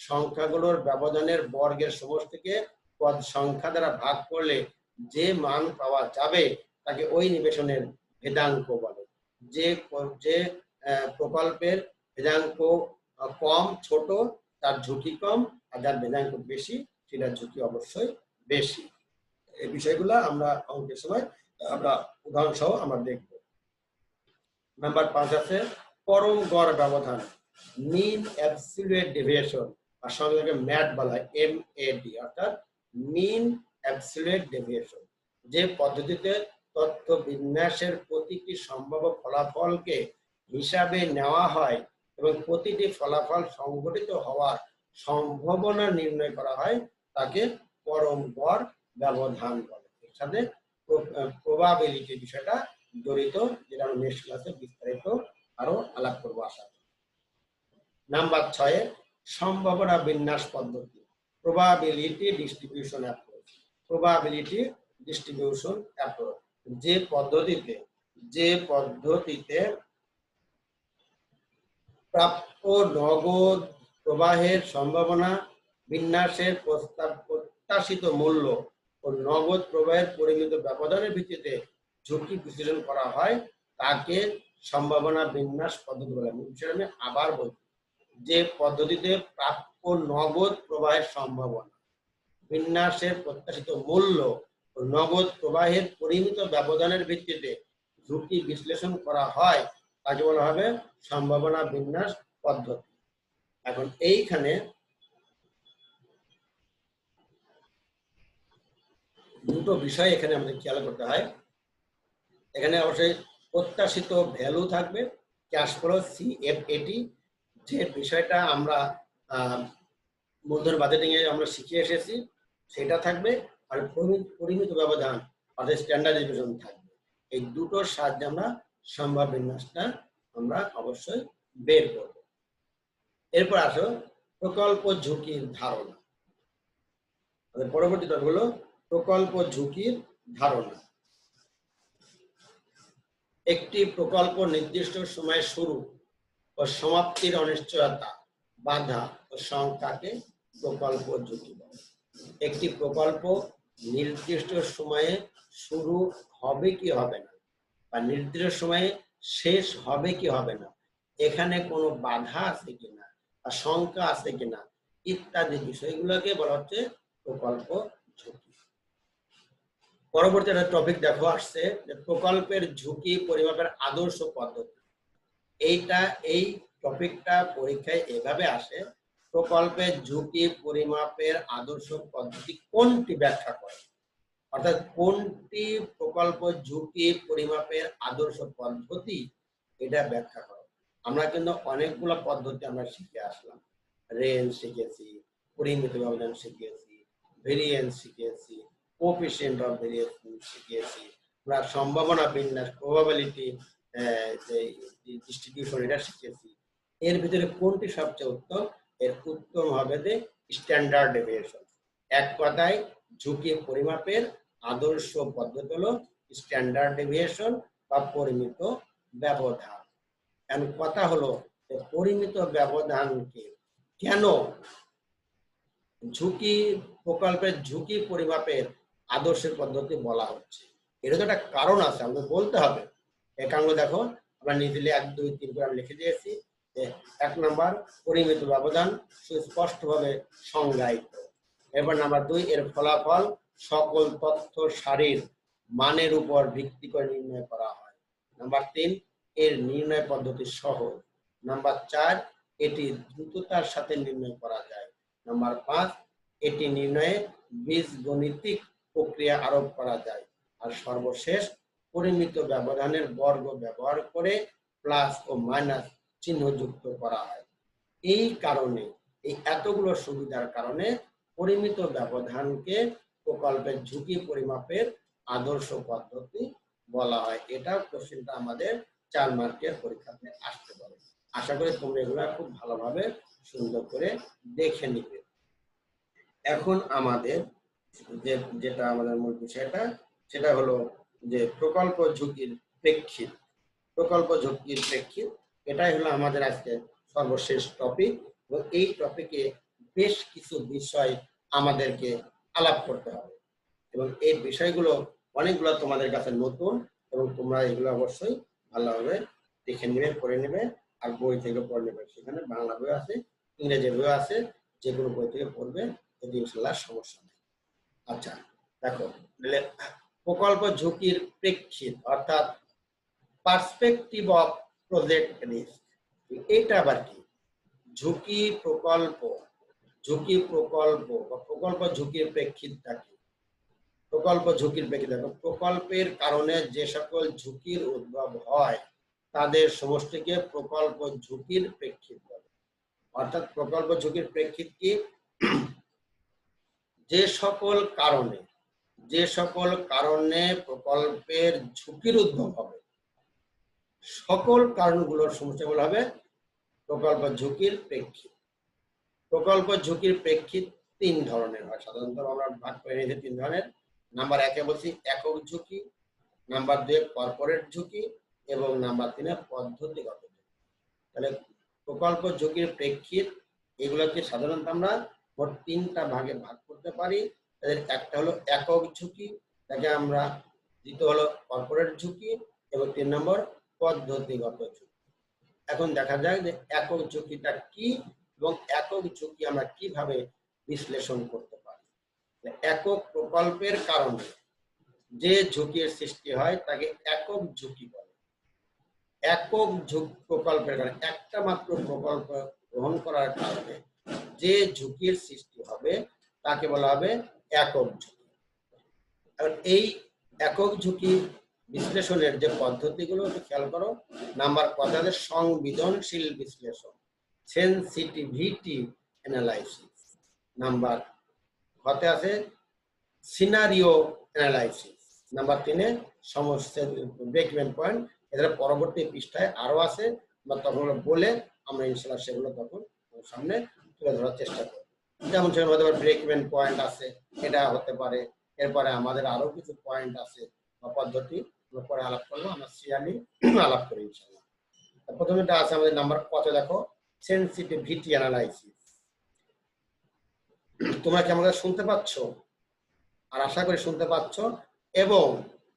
সংখ্যাগুলোর ব্যবধানের বর্গের সমষ্টিকে পদ সংখ্যা দ্বারা ভাগ করলে যে মান পাওয়া যাবে তাকে ওই নিবেশনের ভেদাঙ্ক বলে। যে প্রকল্পের ভেদাঙ্ক কম, ছোট, তার ঝুঁকি কম, আর যার ভেদাঙ্ক বেশি সেটার ঝুঁকি অবশ্যই বেশি। এই বিষয়গুলো আমরা অঙ্কের সময় আমরা উদাহরণ সহ আমরা দেখব। নাম্বার 5 আছে পরম গড় ব্যবধান, মিন অ্যাবসলিউট ডেভিয়েশন, আর সঙ্গে ম্যাড বলা হয় MAD, অর্থাৎ মিন অ্যাবসলিউট ডেভিয়েশন। যে পদ্ধতিতে তথ্য বিন্যাসের প্রতিটি সম্ভাব্য ফলাফলকে হিসাবে নেওয়া হয় এবং প্রতিটি ফলাফল সংঘটিত হওয়ার সম্ভাবনা নির্ণয় করা হয় তাকে পরম গড় ব্যবধান বলে। এর সাথে প্রবাবিলিটি বিষয়টা জড়িত, যেটা আমরা নেক্সট ক্লাসে বিস্তারিত আরো আলাপ করবো আশা করি। নাম্বার 6 সম্ভাবনা বিন্যাস পদ্ধতি, probability distribution approach. Probability distribution approach যে পদ্ধতিতে প্রাপ্য নগদ প্রবাহের সম্ভাবনা বিন্যাসের প্রত্যাশিত মূল্য ও নগদ প্রবাহের পরিমিত ব্যবধানের ভিত্তিতে ঝুঁকি বিশ্লেষণ করা হয় তাকে সম্ভাবনা বিন্যাস পদ্ধতি বলে। বিষয়টা আমি আবার বলছি, যে পদ্ধতিতে প্রাপ্য নগদ প্রবাহের সম্ভাবনা বিন্যাসের প্রত্যাশিত মূল্য ও নগদ প্রবাহের পরিমিত ব্যবধানের ভিত্তিতে ঝুঁকি বিশ্লেষণ করা হয় তাকে বলা হবে সম্ভাবনা বিন্যাস পদ্ধতি। এখন এইখানে দুটো বিষয় এখানে আমাদের খেয়াল করতে হয়। এখানে অবশ্যই প্রত্যাশিত ভ্যালু থাকবে, ক্যাশ ফ্লো CFAT, যে বিষয়টা আমরা মূলধন বাজেটিং এ আমরা শিখে এসেছি সেটা থাকবে, আর পরিমিত ব্যবধান অর্থাৎ স্ট্যান্ডার্ডাইজেশন থাকবে। এই দুটোর সাহায্যে আমরা সম্ভাব্য বিন্যাসটা আমরা অবশ্যই বের করব। এরপর আসো প্রকল্প ঝুঁকির ধারণা। পরবর্তীটা হলো প্রকল্প ঝুঁকির ধারণা। একটি প্রকল্প নির্দিষ্ট সময়ে শুরু ও সমাপ্তির অনিশ্চয়তা, বাধা ও সংখ্যাকে প্রকল্প ঝুঁকি বলে। একটি প্রকল্প নির্দিষ্ট সময়ে শুরু হবে কি হবে না, বা নির্দিষ্ট সময়ে শেষ হবে কি হবে না, এখানে কোনো বাধা আছে কিনা বা সংখ্যা আছে কিনা ইত্যাদি বিষয়গুলোকে বলা হচ্ছে প্রকল্প ঝুঁকি। পরবর্তী একটা টপিক দেখো আসছে যে প্রকল্পের ঝুঁকি পরিমাপের আদর্শ পদ্ধতি। এই টপিকটা পরীক্ষায় এভাবে আসে, প্রকল্পের ঝুঁকি পরিমাপের আদর্শ পদ্ধতি কোনটি ব্যাখ্যা করে, অর্থাৎ কোনটি প্রকল্প ঝুঁকি পরিমাপের আদর্শ পদ্ধতি এটা ব্যাখ্যা করো। আমরা কিন্তু অনেকগুলো পদ্ধতি আমরা শিখে আসলাম, রেঞ্জ শিখেছি, পরিমিত ব্যবধান শিখেছি, ভেরিয়েন্স শিখেছি, কোএফিসিয়েন্ট অফ ভেরিয়েশন শিখেছি, আমরা সম্ভাবনা বিন্যাস প্রবাবিলিটি ডিস্ট্রিবিউশন এটা শিখেছি। এর ভিতরে কোনটি সবচেয়ে উত্তম? এর উত্তম হবে যে স্ট্যান্ডার্ড ডেভিয়েশন। এক কথায় ঝুঁকি পরিমাপের আদর্শ পদ্ধতি হলো স্ট্যান্ডার্ড ডেভিয়েশন বা পরিমিত ব্যবধান। এখন কথা হলো পরিমিত ব্যবধানকে কেন ঝুঁকি প্রকল্পের ঝুঁকি পরিমাপের আদর্শের পদ্ধতি বলা হচ্ছে, এটা তো একটা কারণ আছে, আমাদের বলতে হবে। এই কারণে দেখো আমরা নিজে 1 2 3 করে আমি লিখে দিয়েছি। 1 নম্বর পরিমিত ব্যবধান সুস্পষ্টভাবে সংজ্ঞায়িত। এরপর নাম্বার 2 এর ফলাফল সকল তথ্য সারির মানের উপর ভিত্তি করে নির্ণয় করা হয়। নাম্বার 3 এর নির্ণয় পদ্ধতি সহজ। নাম্বার 4 এটি দ্রুততার সাথে নির্ণয় করা যায়। নাম্বার 5 এটি নির্ণয়ে বীজগণিতিক প্রক্রিয়া আরোপ করা যায়। আর সর্বশেষ পরিমিত ব্যবধানের বর্গ ব্যবহার করে প্লাস ও মাইনাস চিহ্ন যুক্ত করা হয়। এই কারণে এই এতগুলো সুবিধার কারণে পরিমিত ব্যবধানকে প্রকল্পের ঝুঁকি পরিমাপের আদর্শ পদ্ধতি বলা হয়। এটা কোশ্চেনটা আমাদের 4 মার্কের পরীক্ষাতে আসতে পারে। আশা করি তোমরা এগুলা খুব ভালোভাবে সুন্দর করে দেখে নিবে। এখন আমাদের যেটা আমাদের মূল বিষয়টা, সেটা হলো যে প্রকল্প ঝুঁকির প্রেক্ষিত। প্রকল্প ঝুঁকির প্রেক্ষিত এটাই হলো আমাদের আজকে সর্বশেষ টপিক, এবং এই টপিকে বেশ কিছু বিষয় আমাদেরকে আলাপ করতে হবে, এবং এই বিষয়গুলো অনেকগুলো তোমাদের কাছে নতুন, এবং তোমরা এগুলো অবশ্যই ভালোভাবে দেখে নেবে, পড়ে নেবে, আর বই থেকে পড়ে নেবে। সেখানে বাংলা বই আছে, ইংরেজি বই আছে, যে কোনো বই থেকে পড়বে, যদি ইনশাল্লাহ সমস্যা নেই। আচ্ছা দেখো, প্রকল্প ঝুঁকির প্রেক্ষিত অর্থাৎ পার্সপেক্টিভ অফ প্রজেক্ট রিস্ক, এটা আবার কি? ঝুঁকি প্রকল্প বা প্রকল্প ঝুঁকির প্রেক্ষিতটা কি? প্রকল্প ঝুঁকির প্রেক্ষিত, প্রকল্পের কারণে যে সকল ঝুঁকির উদ্ভব হয় তাদের সমষ্টিকে প্রকল্প ঝুঁকির প্রেক্ষিত বলে। অর্থাৎ প্রকল্প ঝুঁকির প্রেক্ষিত কি? যে সকল কারণে প্রকল্পের ঝুঁকির উদ্ভব হবে, সকল কারণগুলোর সমষ্টি বলা হবে প্রকল্প ঝুঁকির প্রেক্ষিত। প্রকল্প ঝুঁকির প্রেক্ষিত তিন ধরনের হয়, সাধারণত আমরা ভাগ করে নিয়েছি তিন ধরনের। নাম্বার 1-এ বলছি একক ঝুঁকি, নাম্বার 2-এ কর্পোরেট ঝুঁকি, এবং নাম্বার 3-এ পদ্ধতিগত ঝুঁকি। তাহলে প্রকল্প ঝুঁকির প্রেক্ষিত এগুলোকে সাধারণত আমরা মোট তিনটা ভাগে ভাগ করতে পারি। তাদের একটা হলো একক ঝুঁকি, তাকে আমরা, দ্বিতীয় হলো কর্পোরেট ঝুঁকি, এবং 3 নম্বর পদ্ধতিগত ঝুঁকি। এখন দেখা যায় যে একক ঝুঁকিটা কি, এবং একক ঝুঁকি আমরা কিভাবে বিশ্লেষণ করতে পারি। একক প্রকল্পের কারণে যে ঝুঁকির সৃষ্টি হয় তাকে একক ঝুঁকি বলে। একক প্রকল্পের কারণে, একটা মাত্র প্রকল্প গ্রহণ করার কারণে যে ঝুঁকির সৃষ্টি হবে তাকে বলা হবে একক ঝুঁকি। আর এই একক ঝুঁকি বিশ্লেষণের যে পদ্ধতিগুলো খেয়াল করো। নাম্বার কথা আছে সংবেদনশীল বিশ্লেষণ, সেনসিটিভিটি অ্যানালাইসিস। নাম্বার হতে আছে সিনারিও অ্যানালাইসিস। নাম্বার 3-এ সমস্যা ব্রেক ইভেন পয়েন্ট। এদের পরবর্তী পৃষ্ঠায় আরো আছে, বা তখন বলে আমরা ইনশাল্লাহ সেগুলো তখন সামনে তুলে ধরার চেষ্টা করব। যেমন সেখানে হতে পারে ব্রেক ইভেন পয়েন্ট আছে, এটা হতে পারে। এরপরে আমাদের আরো কিছু পয়েন্ট আছে বা পদ্ধতি, পরে আলাপ করবো, আমরা সিরিয়ালি আলাপ করি ইনশাল্লাহ। প্রথমেটা আছে আমাদের নাম্বার কত, দেখো, সেনসিটিভিটি অ্যানালাইসিস। তোমরা কি আমাদের শুনতে পাচ্ছ? আর আশা করি শুনতে পাচ্ছ, এবং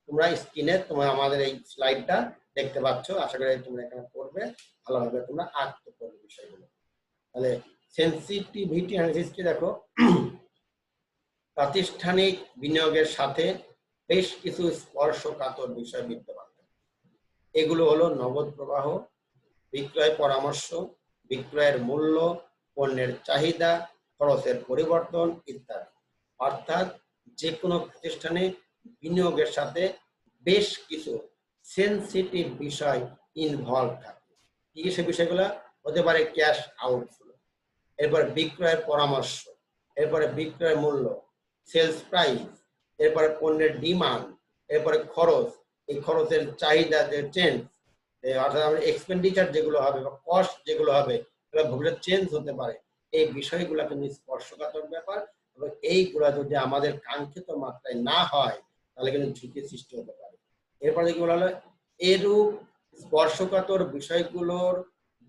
তোমরা স্ক্রিনে তোমরা আমাদের এই স্লাইডটা দেখতে পাচ্ছ। আশা করি তোমরা এখানে পড়বে, ভালোভাবে তোমরা আয়ত্ত করবে বিষয়গুলো। তাহলে সেনসিটিভিটি অ্যানালাইসিস কি? দেখো, প্রাতিষ্ঠানিক বিনিয়োগের সাথে বেশ কিছু স্পর্শকাতর বিষয় বিদ্যমান। এগুলো হলো নগদ প্রবাহ, বিক্রয় পরামর্শ, বিক্রয়ের মূল্য, পণ্যের চাহিদা, খরচের পরিবর্তন ইত্যাদি। অর্থাৎ যে কোনো প্রতিষ্ঠানে বিনিয়োগের সাথে বেশ কিছু সেনসিটিভ বিষয় ইনভলভ থাকে। কি সে বিষয়গুলো? হতে পারে ক্যাশ আউটফ্লো, এরপর বিক্রয়ের পরামর্শ, এরপরে বিক্রয়ের মূল্য, সেলস প্রাইস, এরপরে পণ্যের ডিমান্ড, এরপরে খরচ, এই খরচের চাহিদা যে চেঞ্জ, অর্থাৎ আমাদের এক্সপেন্ডিচার যেগুলো হবে বা কস্ট যেগুলো হবে, এগুলো ভবিষ্যৎ চেঞ্জ হতে পারে। এই বিষয়গুলো কিন্তু স্পর্শকাতর ব্যাপার, এবং এইগুলো যদি আমাদের কাঙ্ক্ষিত মাত্রায় না হয় তাহলে কিন্তু ঝুঁকির সৃষ্টি হতে পারে। এরপরে কি বলা হলো, এরূপ স্পর্শকাতর বিষয়গুলোর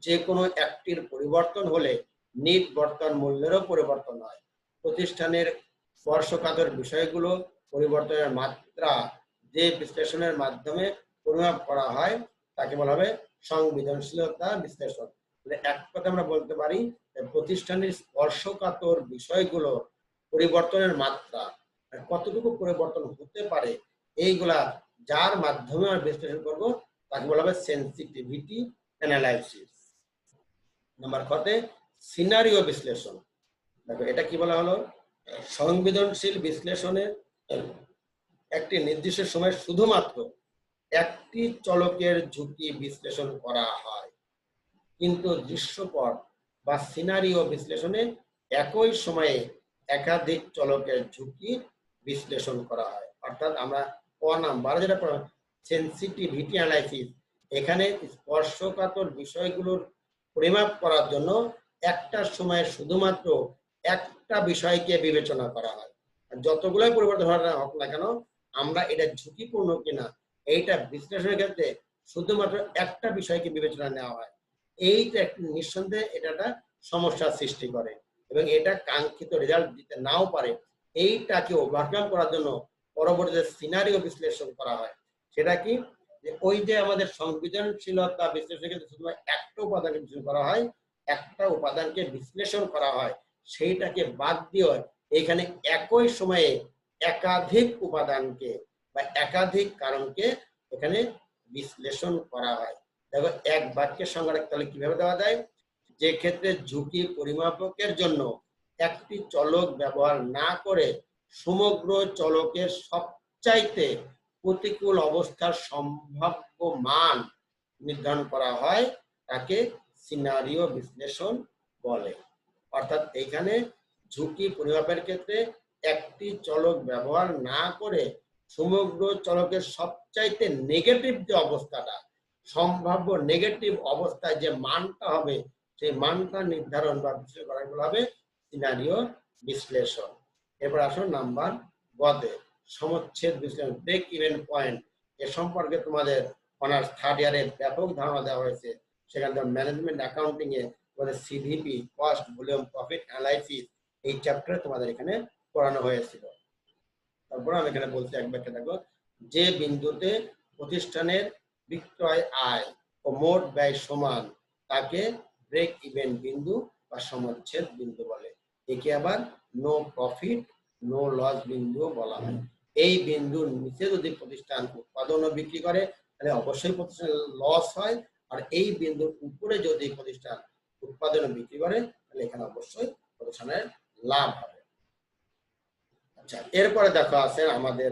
যে কোনো একটির পরিবর্তন হলে নিট বর্তমান মূল্যেরও পরিবর্তন হয়। প্রতিষ্ঠানের স্পর্শকাতর বিষয়গুলো পরিবর্তনের মাত্রা যে বিশ্লেষণের মাধ্যমে পরিমাপ করা হয় তাকে বলা হবে সংবেদনশীলতা বিশ্লেষণ। এক কথা আমরা বলতে পারি প্রতিষ্ঠানের স্পর্শকাতর বিষয়গুলো পরিবর্তনের মাত্রা কতটুকু পরিবর্তন হতে পারে, এইগুলা যার মাধ্যমে আমরা বিশ্লেষণ করব তাকে বলা হবে সেনসিটিভিটি অ্যানালাইসিস। নাম্বার কতে সিনারিও বিশ্লেষণ। দেখো, এটা কি বলা হলো, সংবেদনশীল বিশ্লেষণের একটি নির্দিষ্ট সময় শুধুমাত্র একটি চলকের ঝুঁকি বিশ্লেষণ করা হয়, কিন্তু দৃশ্যপট বা সিনারিও বিশ্লেষণে একই সময়ে একাধিক চলকের ঝুঁকি বিশ্লেষণ করা হয়। অর্থাৎ আমরা নাম্বার যেটা সেনসিটিভিটি অ্যানালাইসিস, এখানে স্পর্শকাতর বিষয়গুলোর পরিমাপ করার জন্য একটা সময়ে শুধুমাত্র একটা বিষয়কে বিবেচনা করা হয়। যতগুলোই পরিবর্তন হোক না কেন, আমরা এটা ঝুঁকিপূর্ণ কিনা এইটা বিশ্লেষণের ক্ষেত্রে শুধুমাত্র একটা বিষয়কে বিবেচনা নেওয়া হয়। এইটা নিঃসন্দেহে এটা একটা সমস্যার সৃষ্টি করে এবং এটা কাঙ্ক্ষিত রেজাল্ট দিতে নাও পারে। এইটাকে ওভারকাম করার জন্য পরবর্তীতে সিনারিও বিশ্লেষণ করা হয়। সেটা কি, যে ওই যে আমাদের সংবেদনশীলতা বিশ্লেষণের ক্ষেত্রে শুধুমাত্র একটা উপাদানকে বিশ্লেষণ করা হয়, একটা উপাদানকে বিশ্লেষণ করা হয়, সেইটাকে বাদ দিয়ে এখানে একই সময়ে একাধিক উপাদানকে বা একাধিক কারণকে এখানে বিশ্লেষণ করা হয়। দেখো এক বাক্যের সংজ্ঞা তাহলে কিভাবে দেওয়া যায়, যে ক্ষেত্রে ঝুঁকি পরিমাপকের জন্য একটি চলক ব্যবহার না করে সমগ্র চলকের সবচাইতে প্রতিকূল অবস্থার সম্ভাব্য মান নির্ধারণ করা হয়, তাকে সিনারিও বিশ্লেষণ বলে। অর্থাৎ এখানে ঝুঁকি পরিমাপের ক্ষেত্রে একটি চলক ব্যবহার না করে সমগ্র চলকের সবচাইতে নেগেটিভ যে অবস্থাটা, সম্ভাব্য নেগেটিভ অবস্থায় যে মানটা হবে, সেই মানটা নির্ধারণ বা বিশ্লেষণ করা হবে সিনারিও বিশ্লেষণ। এবার আসো নাম্বার গতে সমচ্ছেদ বিশ্লেষণ, ব্রেক ইভেন পয়েন্ট। এ সম্পর্কে তোমাদের অনার্স থার্ড ইয়ারে ব্যাপক ধারণা দেওয়া হয়েছে। সেখান থেকে ম্যানেজমেন্ট অ্যাকাউন্টিং এ তোমাদের CVP, cost, volume, profit analysis এই চ্যাপ্টারে তোমাদের এখানে পড়ানো হয়েছিল। তারপর আমি এখানে বলছি এক ব্যাখ্যা দেখো, যে বিন্দুতে প্রতিষ্ঠানের বিক্রয় আয় ও মোট ব্যয় সমান তাকে ব্রেক ইভেন বিন্দু বা সমচ্ছেদ বিন্দু বলে। একে আবার নো প্রফিট নো লস বিন্দু বলা হয়। এই বিন্দুর নিচে যদি প্রতিষ্ঠান উৎপাদন ও বিক্রি করে তাহলে অবশ্যই প্রতিষ্ঠানের লস হয়, আর এই বিন্দুর উপরে যদি প্রতিষ্ঠান উৎপাদন ও বিক্রি করে তাহলে এখানে অবশ্যই প্রতিষ্ঠানের লাভ হবে। আচ্ছা, এরপরে দেখো আছে আমাদের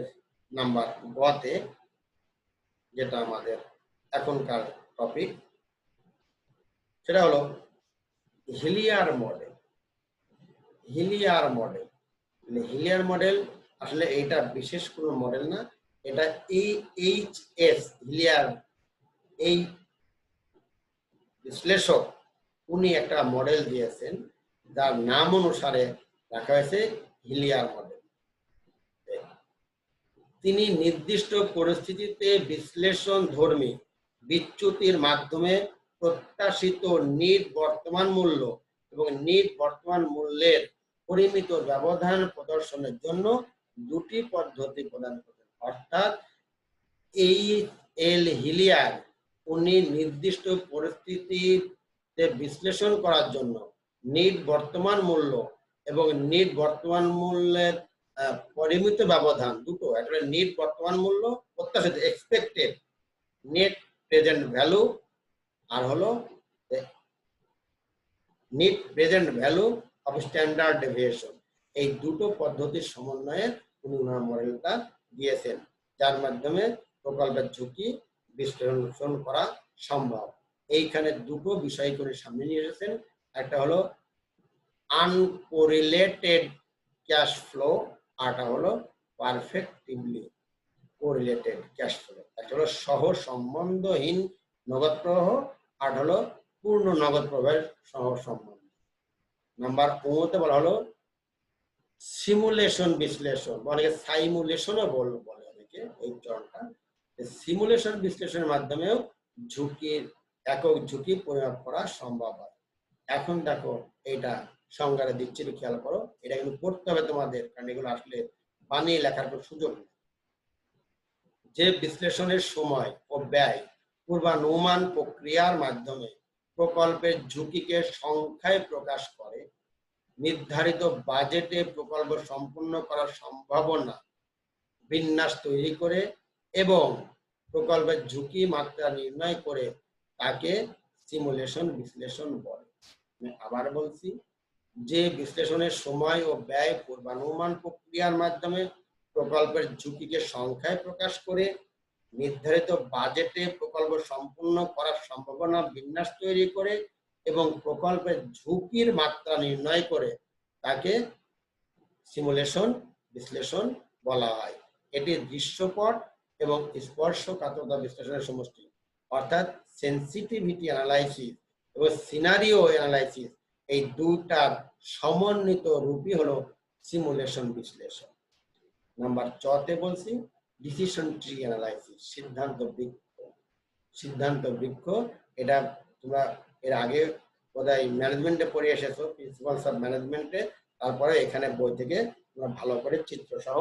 নাম্বার গতে, যেটা আমাদের এখনকার টপিক, সেটা হলো Hillier model. Hillier model, Hillier model আসলে এটা বিশেষ কোনো মডেল না, এটা এইচএস হিলিয়ার এই বিশ্লেষক উনি একটা মডেল দিয়েছেন, যার নাম অনুসারে রাখা হয়েছে হিলিয়ার মডেল। তিনি নির্দিষ্ট পরিস্থিতিতে বিশ্লেষণ ধর্মী বিচ্যুতির মাধ্যমে প্রত্যাশিত নিট বর্তমান মূল্য এবং নিট বর্তমান মূল্যের পরিমিত ব্যবধান প্রদর্শনের জন্য দুটি পদ্ধতি প্রদান করেন। অর্থাৎ এই হিলিয়ার উনি নির্দিষ্ট পরিস্থিতিতে বিশ্লেষণ করার জন্য নিট বর্তমান মূল্য এবং নিট বর্তমান মূল্যের পরিমিত ব্যবধান দুটো, একটা নিট বর্তমান মূল্য প্রত্যাশিত এক্সপেক্টেড নেট প্রেজেন্ট ভ্যালু, আর হলো net present value of standard deviation, এই দুটো পদ্ধতির সমন্বয়ে উনি ওনার মডেলটা দিয়েছেন, যার মাধ্যমে প্রকল্পের ঝুঁকি বিশ্লেষণ করা সম্ভব। এইখানে দুটো বিষয় করে সামনে নিয়ে এসেছেন, একটা হলো আনকোরিলেটেড ক্যাশ ফ্লো, আরটা হলো পারফেক্টিভলি কোরিলেটেড ক্যাশ ফ্লো। একটা হলো সহ সম্বন্ধহীন নগদ প্রবাহ, আর হলো পূর্ণ নগদ প্রবাহের সহ সম্বন্ধ। নাম্বার ওতে বলা হলো সিমুলেশন বিশ্লেষণ, অনেকে সাইমুলেশনও বলে অনেকে এই চরণটা। সিমুলেশন বিশ্লেষণের মাধ্যমেও ঝুঁকির একক ঝুঁকি পরিমাপ করা সম্ভব হয়। এখন দেখো এইটা সংজ্ঞাটা দিচ্ছি, খেয়াল করো, এটা কিন্তু পড়তে হবে তোমাদের, কারণ এগুলো আসলে বানিয়ে লেখার কোনো সুযোগ নেই। যে বিশ্লেষণের সময় ও ব্যয় পূর্বানুমান প্রক্রিয়ার মাধ্যমে প্রকল্পের ঝুঁকিকে সংখ্যায় প্রকাশ করে, নির্ধারিত বাজেটে প্রকল্প সম্পূর্ণ করার সম্ভাবনা বিন্যাস তৈরি করে এবং প্রকল্পের ঝুঁকি মাত্রা নির্ণয় করে, তাকে সিমুলেশন বিশ্লেষণ বলে। আবার বলছি, যে বিশ্লেষণের সময় ও ব্যয় পূর্বানুমান প্রক্রিয়ার মাধ্যমে প্রকল্পের ঝুঁকিকে সংখ্যায় প্রকাশ করে, নির্ধারিত বাজেটে প্রকল্প সম্পূর্ণ করার সম্ভাবনা বিন্যাস তৈরি করে এবং প্রকল্পের ঝুঁকির মাত্রা নির্ণয় করে, তাকে সিমুলেশন বিশ্লেষণ বলা হয়। এটি দৃশ্যপট এবং স্পর্শকাতরতা বিশ্লেষণের সমষ্টি, অর্থাৎ সেন্সিটিভিটি অ্যানালাইসিস এবং সিনারিও অ্যানালাইসিস, এই দুটার সমন্বিত রূপই হলো সিমুলেশন বিশ্লেষণ। নাম্বার 4 বলছি ডিসিশন ট্রি অ্যানালাইসিস, সিদ্ধান্ত বৃক্ষ। এটা তোমরা এর আগে বোধহয় ম্যানেজমেন্টে পড়ে এসেছো, প্রিন্সিপালস অফ ম্যানেজমেন্টে। তারপরে এখানে বই থেকে তোমরা ভালো করে চিত্র সহ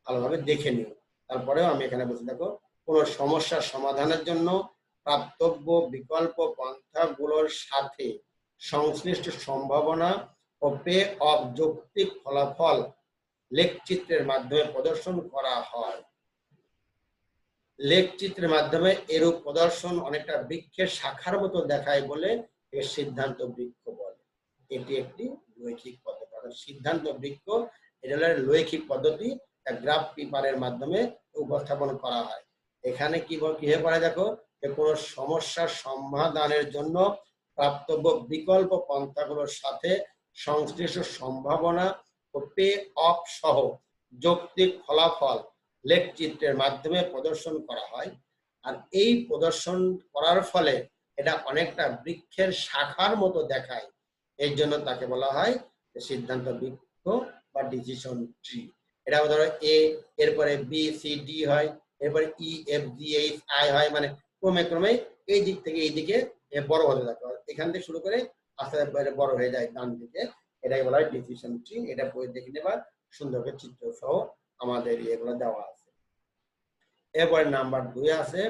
ভালোভাবে দেখে নিও। তারপরেও আমি এখানে বলছি দেখো, কোনো সমস্যার সমাধানের জন্য প্রাপ্তব্য বিকল্প পন্থাগুলোর সাথে সংশ্লিষ্ট সম্ভাবনা ও পে অফ যৌক্তিক ফলাফল লেখচিত্রের মাধ্যমে প্রদর্শন করা হয়। লেখচিত্রের মাধ্যমে এরূপ প্রদর্শন অনেকটা বৃক্ষের শাখার মতো দেখায় বলে এর সিদ্ধান্ত বৃক্ষ বলে। এটি একটি লৈখিক পদ্ধতি। সিদ্ধান্ত বৃক্ষ এটা হলো লৈখিক পদ্ধতি, গ্রাফ পেপারের মাধ্যমে উপস্থাপন করা হয়। এখানে কিভাবে পড়া দেখো, যে কোনো সমস্যার সমাধানের জন্য প্রাপ্তব্য বিকল্প পন্থাগুলোর সাথে সংশ্লিষ্ট সম্ভাবনা ও পে অফ সহ যৌক্তিক ফলাফল লেখচিত্রের মাধ্যমে প্রদর্শন করা হয়। আর এই প্রদর্শন করার ফলে এটা অনেকটা বৃক্ষের শাখার মতো দেখায়, এই জন্য তাকে বলা হয় সিদ্ধান্ত বৃক্ষ বা ডিসিশন ট্রি। এটা ধরো এ, এরপরে বি সি ডি হয়, এরপরে E F G H I হয়, মানে ক্রমে ক্রমে এই দিক থেকে এই দিকে বড় হতে থাকে। এখান থেকে শুরু করে আস্তে আস্তে বড় হয়ে যায় ডান দিকে, এটাই বলা হয় ডিসিশন ট্রি। এটা বই দেখে নেবা, সুন্দর করে চিত্র সহ আমাদের এগুলো দেওয়া আছে। এরপরে নাম্বার 2 আছে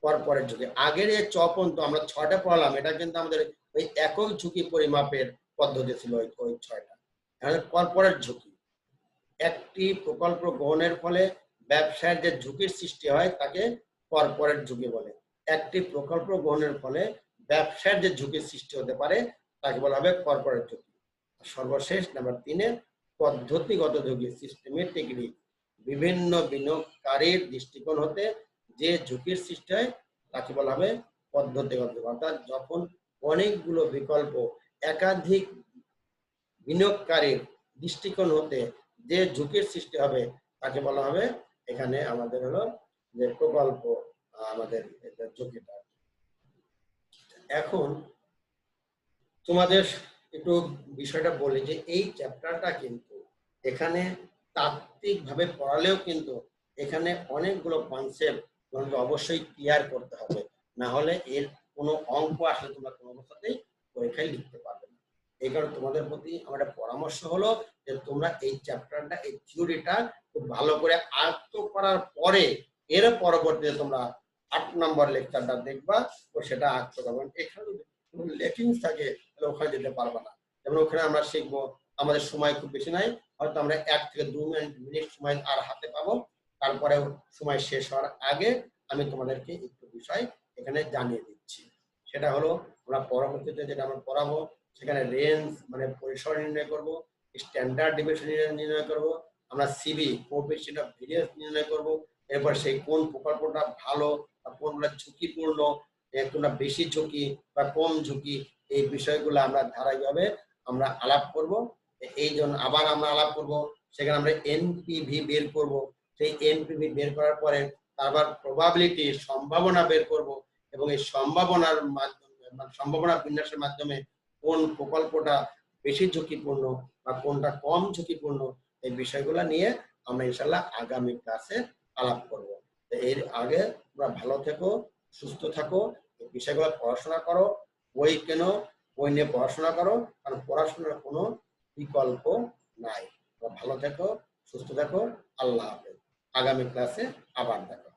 পরপরের ঝুঁকি। আগের এই চপন্ত আমরা 6টা পড়লাম, এটা কিন্তু আমাদের ওই একক ঝুঁকি পরিমাপের পদ্ধতি ছিল ওই 6টা। তাহলে পরপরের ঝুঁকি, একটি প্রকল্প গ্রহণের ফলে ব্যবসায়ের যে ঝুঁকির সৃষ্টি হয় তাকে পরপরের ঝুঁকি বলে। একটি প্রকল্প গ্রহণের ফলে ব্যবসায়ের যে ঝুঁকির সৃষ্টি হতে পারে তাকে বলা হবে কর্পোরেট ঝুঁকি। সর্বশেষ নাম্বার 3 পদ্ধতিগত ঝুঁকি, সিস্টেমেটিক রিস্ক। বিভিন্ন বিনিয়োগকারীর দৃষ্টিকোণ হতে যে ঝুঁকির সৃষ্টি হয় তাকে বলা হবে পদ্ধতিগত ঝুঁকি। অর্থাৎ যখন অনেকগুলো বিকল্প একাধিক বিনিয়োগকারীর দৃষ্টিকোণ হতে যে ঝুঁকির সৃষ্টি হবে তাকে বলা হবে এখানে আমাদের হলো যে প্রকল্প আমাদের ঝুঁকিটা। এখন তোমাদের একটু বিষয়টা বলি যে এই চ্যাপ্টারটা কিন্তু এখানে তাত্ত্বিক ভাবে পড়ালেও কিন্তু এখানে অনেকগুলো কনসেপ্ট তোমাকে অবশ্যই ক্লিয়ার করতে হবে, না হলে এর কোনো অঙ্ক আসলে তোমরা কোনো অবস্থাতেই পরীক্ষায় লিখতে পারবে না। এই কারণে তোমাদের প্রতি আমার একটা পরামর্শ হলো যে তোমরা এই চ্যাপ্টারটা, এই থিওরিটা খুব ভালো করে আয়ত্ত করার পরে এর পরবর্তীতে তোমরা 8 নম্বর লেকচারটা দেখবা ও সেটা আয়ত্ত করবেন। এখানে লেকিংস থাকে তাহলে ওখানে যেতে পারবে না। যেমন ওখানে আমরা শিখবো, আমাদের সময় খুব বেশি নাই, হয়তো আমরা 1 থেকে 2 মিনিট সময় আর হাতে পাবো। তারপরে সময় শেষ হওয়ার আগে আমি তোমাদেরকে একটু বিষয় এখানে জানিয়ে দিচ্ছি। সেটা হলো আমরা পরবর্তীতে যেটা আমরা পড়াবো সেখানে রেঞ্জ মানে পরিসর নির্ণয় করব, স্ট্যান্ডার্ড ডিভিয়েশন নির্ণয় করব, আমরা সিবি কোএফিসিয়েন্ট অফ ভেরিয়েন্স নির্ণয় করব। এরপর সেই কোন প্রকল্পটা ভালো বা কোনটা ঝুঁকিপূর্ণ, কোনটা বেশি ঝুঁকি বা কম ঝুঁকি, এই বিষয়গুলো আমরা ধারাবাহিকভাবে আমরা আলাপ করব। এই জন্য আবার আমরা আলাপ করব, সেখানে আমরা এনপিভি বের করব। সেই এনপিভি বের করার পরে তারপর প্রবাবিলিটি সম্ভাবনা বের করব, এবং এই সম্ভাবনার মাধ্যমে সম্ভাবনা বিন্যাসের মাধ্যমে কোন প্রকল্পটা বেশি ঝুঁকিপূর্ণ বা কোনটা কম ঝুঁকিপূর্ণ, এই বিষয়গুলো নিয়ে আমরা ইনশাল্লাহ আগামী ক্লাসে আলাপ করব। এর আগে তোমরা ভালো থেকো, সুস্থ থাকো, এই বিষয়গুলো পড়াশোনা করো, বই কেন, বই নিয়ে পড়াশোনা করো, কারণ পড়াশোনার কোনো বিকল্প নাই। ভালো থেকো, সুস্থ থাকো, আল্লাহ হাফেজ। আগামী ক্লাসে আবার দেখো।